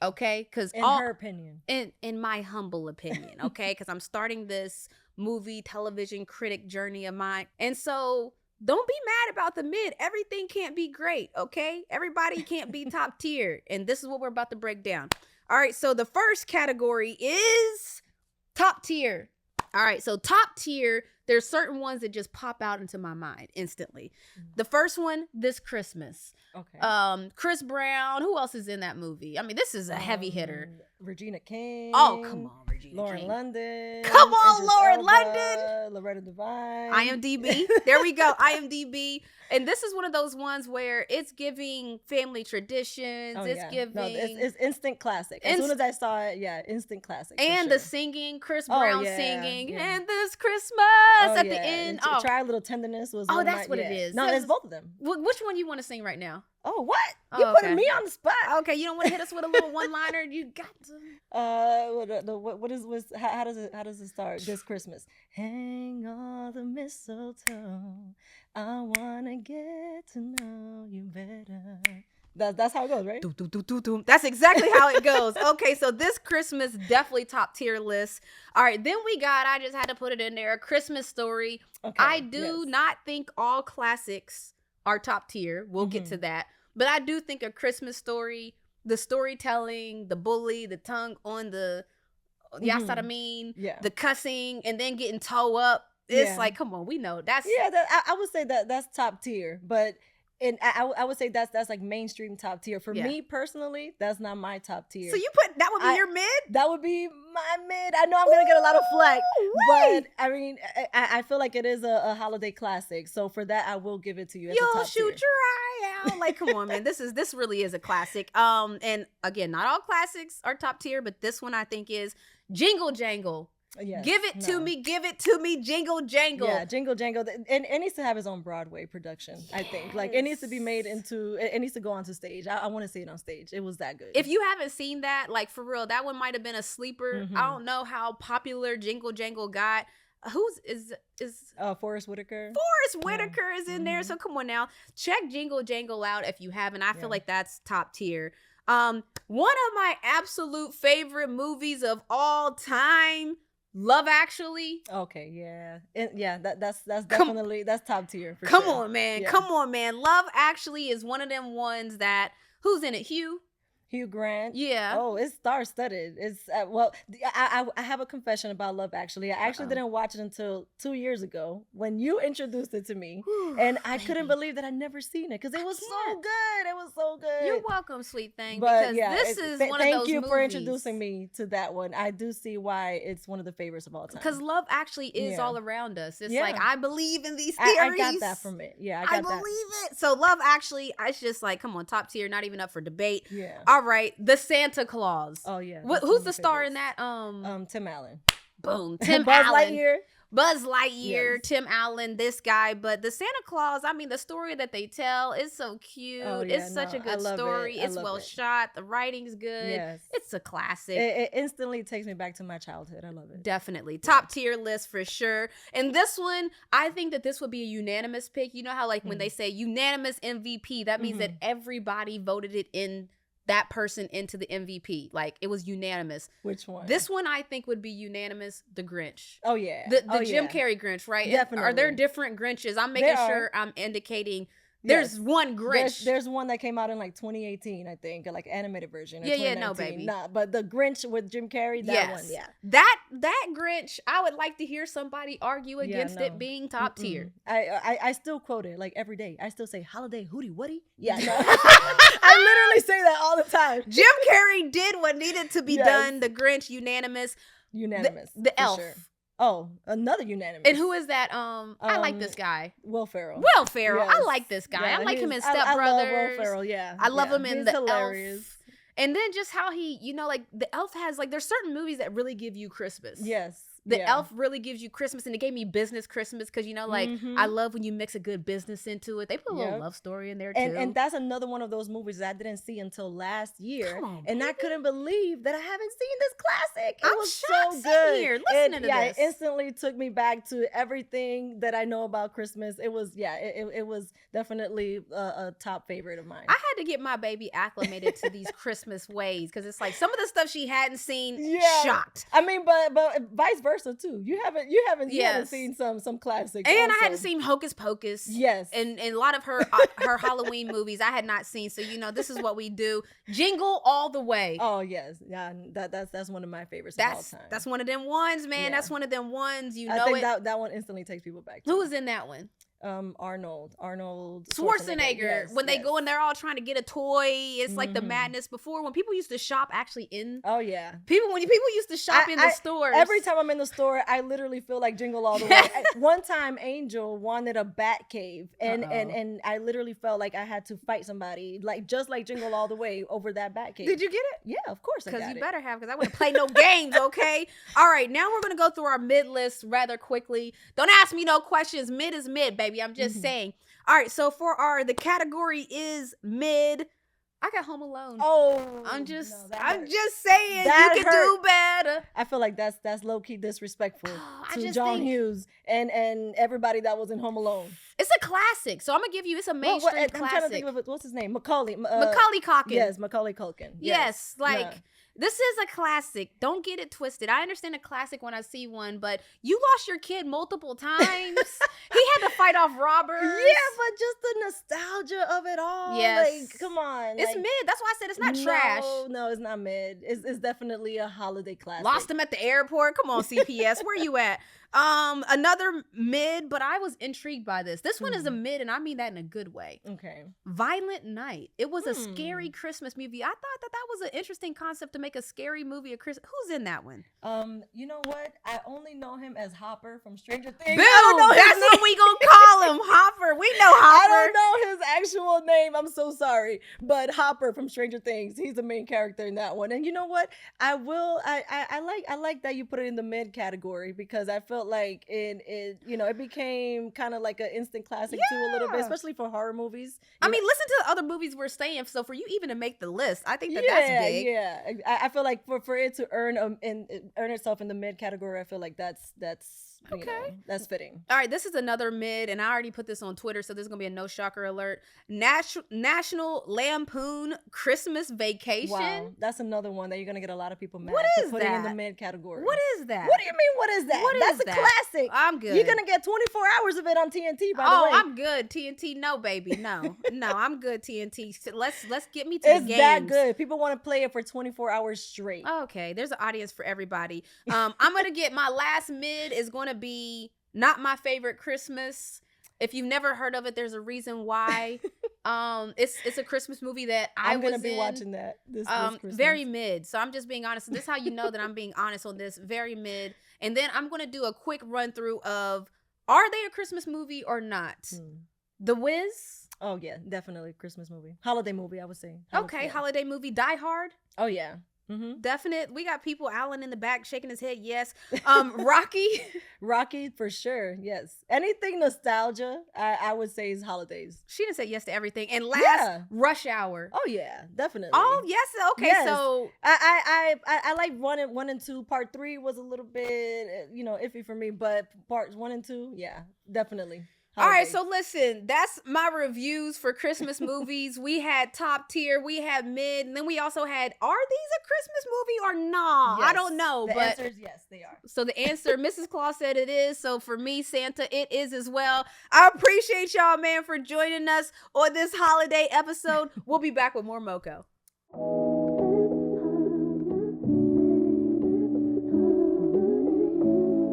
Okay? Because In her opinion. in my humble opinion, okay? Because I'm starting this movie, television critic journey of mine. And so don't be mad about the mid. Everything can't be great, okay? Everybody can't be top tier. And this is what we're about to break down. All right, so the first category is top tier. All right, so top tier, there's certain ones that just pop out into my mind instantly. The first one, This Christmas. Okay. Chris Brown, who else is in that movie? I mean, this is a heavy hitter. Regina King. Oh, come on, Regina Lauren King. London. Come on, Idris Lauren Elba, London. Loretta Devine. IMDb. There we go. IMDb. And this is one of those ones where it's giving family traditions. Oh, It's yeah. giving. No, it's instant classic. As soon as I saw it, yeah, instant classic. for and sure. the singing, Chris Oh, Brown yeah, singing, yeah. and this Christmas Oh, at the yeah. end. And Oh, Try a Little Tenderness was. Oh, one of that's my- what it yeah. is. No, So it's both of them. which one you want to sing right now? Oh, what? Oh, You putting okay. me on the spot. Okay, you don't want to hit us with a little one-liner? You got to. How does it start? This Christmas. Hang all the mistletoe. I wanna get to know you better. That's how it goes, right? Doom, doom, doom, doom, doom. That's exactly how it goes. Okay, so this Christmas, definitely top tier list. All right, then we got, I just had to put it in there, A Christmas Story. Okay, I do yes. not think all classics are top tier. We'll get to that. But I do think A Christmas Story, the storytelling, the bully, the tongue on the, you know what I mean? Yeah. The cussing and then getting toe up. It's Yeah. like, come on, we know. That's Yeah, I would say that's top tier, but I would say that's like mainstream top tier. For Yeah. me personally, that's not my top tier. So you put, that would be your mid? That would be my mid. I know I'm gonna get a lot of flack, but I mean, I feel like it is a holiday classic. So for that, I will give it to you. As a You'll top shoot tier. your eye out. Like, come on, man. This really is a classic. And again, not all classics are top tier, but this one I think is Jingle Jangle. Yes, Give it to me, give it to me, jingle jangle. Yeah, jingle jangle. And it needs to have its own Broadway production, I think. Like, it needs to be made into, it needs to go onto stage. I want to see it on stage. It was that good. If you haven't seen that, like for real, that one might have been a sleeper. Mhm. I don't know how popular Jingle Jangle got. Who's is Forrest Whitaker. Forrest Whitaker is in there. So come on now, check Jingle Jangle out if you haven't. I feel like that's top tier. One of my absolute favorite movies of all time, Love Actually. Okay, yeah. That's definitely, that's top tier. For Come sure. on, man. Yeah. Come on, man. Love Actually is one of them ones that, who's in it? Hugh Grant. Yeah. Oh, it's star-studded. It's I have a confession about Love Actually. I actually didn't watch it until 2 years ago when you introduced it to me, and I couldn't believe that I'd never seen it because it was so good. It was so good. You're welcome, sweet thing. But Because yeah, this is one of those thank you for movies. introducing me to that one. I do see why it's one of the favorites of all time. Because love actually is Yeah. all around us. It's Yeah. like, I believe in these theories. I got that from it. Yeah, I got that. believe it. So Love Actually, it's just like, come on, top tier, not even up for debate. Yeah. All right, The Santa Claus. Oh yeah. Who's that's one the of my star in favorites. that? Tim Allen. Boom. Tim Buzz Allen. Lightyear. Buzz Lightyear, Yes. Tim Allen, this guy. But the Santa Claus, I mean, the story that they tell is so cute. Oh, yeah, it's such a no, I good love it. story. I It's love well it. shot. The writing's good. Yes. It's a classic. It instantly takes me back to my childhood. I love it. Definitely. Top tier list for sure. And this one, I think that this would be a unanimous pick. You know how like when they say unanimous MVP, that means that everybody voted it in that person into the MVP. Like it was unanimous. Which one? This one I think would be unanimous, The Grinch. Oh yeah. The Oh, Jim yeah. Carrey Grinch, right? Definitely. Are there different Grinches? I'm making There are. sure I'm indicating there's Yes. one Grinch. There's one that came out in like 2018, I think, like animated version. Or Yeah, no, 2019. baby. Nah, but the Grinch with Jim Carrey, that one, yeah. That Grinch, I would like to hear somebody argue Yeah, against it no. being top tier. I still quote it like every day. I still say holiday hootie woody. Yeah, no. I literally say that all the time. Jim Carrey did what needed to be Yes. done. The Grinch, unanimous. Unanimous. The for Elf. sure. Oh, another unanimous. And who is that? I like this guy. Will Ferrell. Will Ferrell. I Yes. like this guy. Yeah, I like him in he's- Step I love Brothers. Will Ferrell, yeah. I love Yeah, him in he's The hilarious. Elf. And then just how he, like The Elf has like, there's certain movies that really give you Christmas. Yes. The yeah. Elf really gives you Christmas, and it gave me business Christmas because like Mhm. I love when you mix a good business into it. They put a little Yep. love story in there too. And that's another one of those movies that I didn't see until last year. Come on, and I couldn't believe that I haven't seen this classic. It I'm was shocked so sitting good. here listening And, to yeah, this. it instantly took me back to everything that I know about Christmas. It was it was definitely a top favorite of mine. I had to get my baby acclimated to these Christmas ways because it's like some of the stuff she hadn't seen. Yeah. Shocked. I mean, but vice versa too. You haven't Yes. seen some classics. And I also. hadn't seen Hocus Pocus. Yes. And a lot of her Halloween movies I had not seen. So this is what we do. Jingle all the way. Oh yes, yeah. That's one of my favorites that's of all time. that's one of them ones, man. Yeah. That's one of them ones. You I know think it. that one instantly takes people back. Who was in that one? Arnold Schwarzenegger. Yes, when they yes. go and they're all trying to get a toy, it's like the Mhm. madness. Before when people used to shop actually in Oh yeah. when people used to shop in the stores. Every time I'm in the store, I literally feel like Jingle All the Way. One time, Angel wanted a bat cave, and I literally felt like I had to fight somebody, like just like Jingle All the Way over that bat cave. Did you get it? Yeah, of course. Because Because you better have, because I wouldn't play no games, okay? All right, now we're gonna go through our mid list rather quickly. Don't ask me no questions. Mid is mid, baby. I'm just saying. All right, so for the category is mid. I got Home Alone. Oh, I'm just hurt. saying That you can hurt. do better. I feel like that's low key disrespectful I to just John think- Hughes and everybody that was in Home Alone. It's a classic, so I'm gonna give you. It's a mainstream I'm trying to classic. think of it. What's his name? Macaulay. Macaulay Culkin. Yes, Macaulay Culkin. Yes, like Yeah. this is a classic. Don't get it twisted. I understand a classic when I see one, but you lost your kid multiple times. He had to fight off robbers. Yeah, but just the nostalgia of it all. Yes. Like, come on. It's like, mid. That's why I said it's not trash. No, it's not mid. It's definitely a holiday classic. Lost him at the airport. Come on, CPS. Where you at? Another mid, but I was intrigued by this. This one is a mid, and I mean that in a good way. Okay. Violent Night. It was a scary Christmas movie. I thought that was an interesting concept to make a scary movie a Christmas. Who's in that one? You know what? I only know him as Hopper from Stranger Things. Bill, I don't know his that's what we gonna call him, Hopper. We know Hopper. I don't know his actual name. I'm so sorry, but Hopper from Stranger Things. He's the main character in that one. And you know what? I like that you put it in the mid category because I felt like it became kind of like an instant classic too a little bit, especially for horror movies. I mean, listen to the other movies we're saying. So for you even to make the list, I think that's big. Yeah. I feel like for it to earn itself in the mid category, I feel like that's okay. That's fitting. All right, this is another mid, and I already put this on Twitter, so this is gonna be a no shocker alert. National Lampoon Christmas Vacation. Wow, that's another one that you're gonna get a lot of people mad What for is putting in that? the mid category. What is that? What do you mean? What is that? What That's is a that? classic. I'm good. You're gonna get 24 hours of it on TNT. By the way, I'm good. TNT, no, baby, no, I'm good. TNT. Let's get me to it's the games. that good. People want to play it for 24 hours straight. Okay, there's an audience for everybody. I'm gonna get my last mid is gonna be not my favorite Christmas. If you've never heard of it, there's a reason why. It's a Christmas movie that I'm was gonna be in. watching that. This Christmas. Very mid. So I'm just being honest. This is how you know that I'm being honest on this. Very mid. And then I'm gonna do a quick run through of are they a Christmas movie or not? The Wiz. Oh yeah, definitely Christmas movie, holiday movie. I would say. Okay, holiday movie. Die Hard. Oh yeah. Mm-hmm. Definite. We got people Alan in the back shaking his head. Yes. Rocky. Rocky for sure. Yes. Anything nostalgia, I would say is holidays. She didn't say yes to everything. And last, Rush Hour. Oh yeah, definitely. Oh yes. Okay. Yes. So I like one and two. Part 3 was a little bit iffy for me, but parts 1 and 2, yeah, definitely. All right, so listen, that's my reviews for Christmas movies. We had top tier, we had mid, and then we also had, are these a Christmas movie or not? Yes. I don't know. The answer is yes, they are. So the answer, Mrs. Claus said it is. So for me, Santa, it is as well. I appreciate y'all, man, for joining us on this holiday episode. We'll be back with more Moco.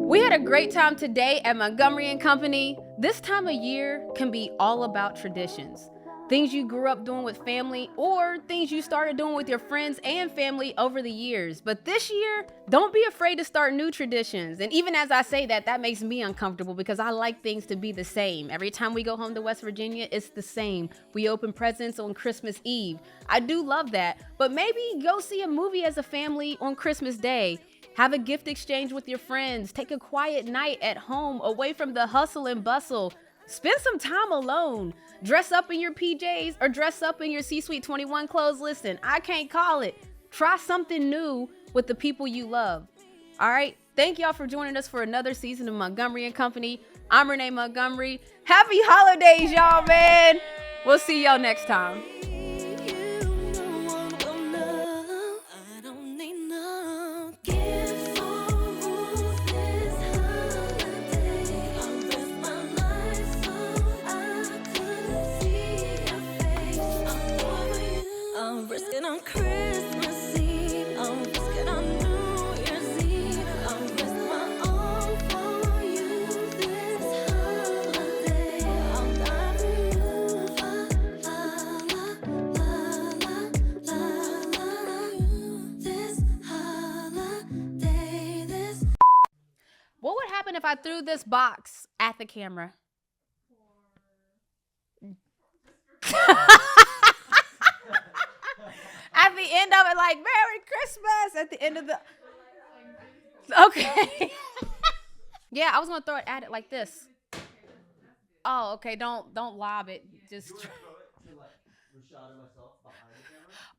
We had a great time today at Montgomery and Company. This time of year can be all about traditions. Things you grew up doing with family or things you started doing with your friends and family over the years. But this year, don't be afraid to start new traditions. And even as I say that, that makes me uncomfortable because I like things to be the same. Every time we go home to West Virginia, it's the same. We open presents on Christmas Eve. I do love that. But maybe go see a movie as a family on Christmas Day. Have a gift exchange with your friends. Take a quiet night at home away from the hustle and bustle. Spend some time alone. Dress up in your PJs or dress up in your C-Suite 21 clothes. Listen, I can't call it. Try something new with the people you love. All right. Thank y'all for joining us for another season of Montgomery and Company. I'm Renee Montgomery. Happy holidays, y'all, man. We'll see y'all next time. On Christmas Eve, I'm risking on New Year's Eve. I'm risking my all for you this holiday. I'll die for you. This holiday, this. What would happen if I threw this box at the camera? At the end of it, like, Merry Christmas, at the end of the... Okay. Yeah, I was going to throw it at it like this. Oh, okay, don't lob it. Just...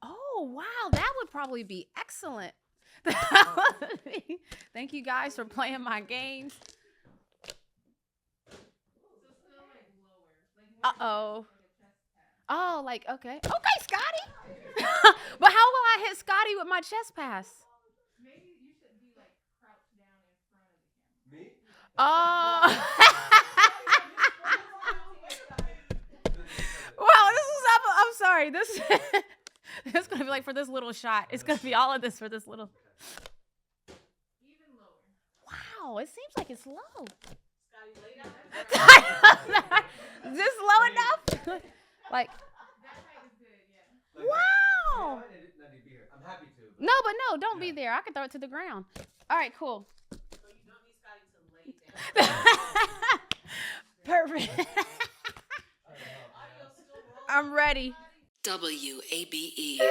Oh, wow, that would probably be excellent. Thank you guys for playing my games. Uh-oh. Oh, like, okay. Okay, Scotty. But how will I hit Scotty with my chest pass? Maybe you should be like crouched down in front of the camera. Me? Oh. Wow, this is I'm sorry. This is gonna be like for this little shot. It's gonna be all of this for this little. Even lower. Wow. Wow, it seems like it's low. Is this low enough? Like, wow. I'm happy to. No, but no, don't be there. I can throw it to the ground. All right, cool. Perfect. I'm ready. WABE.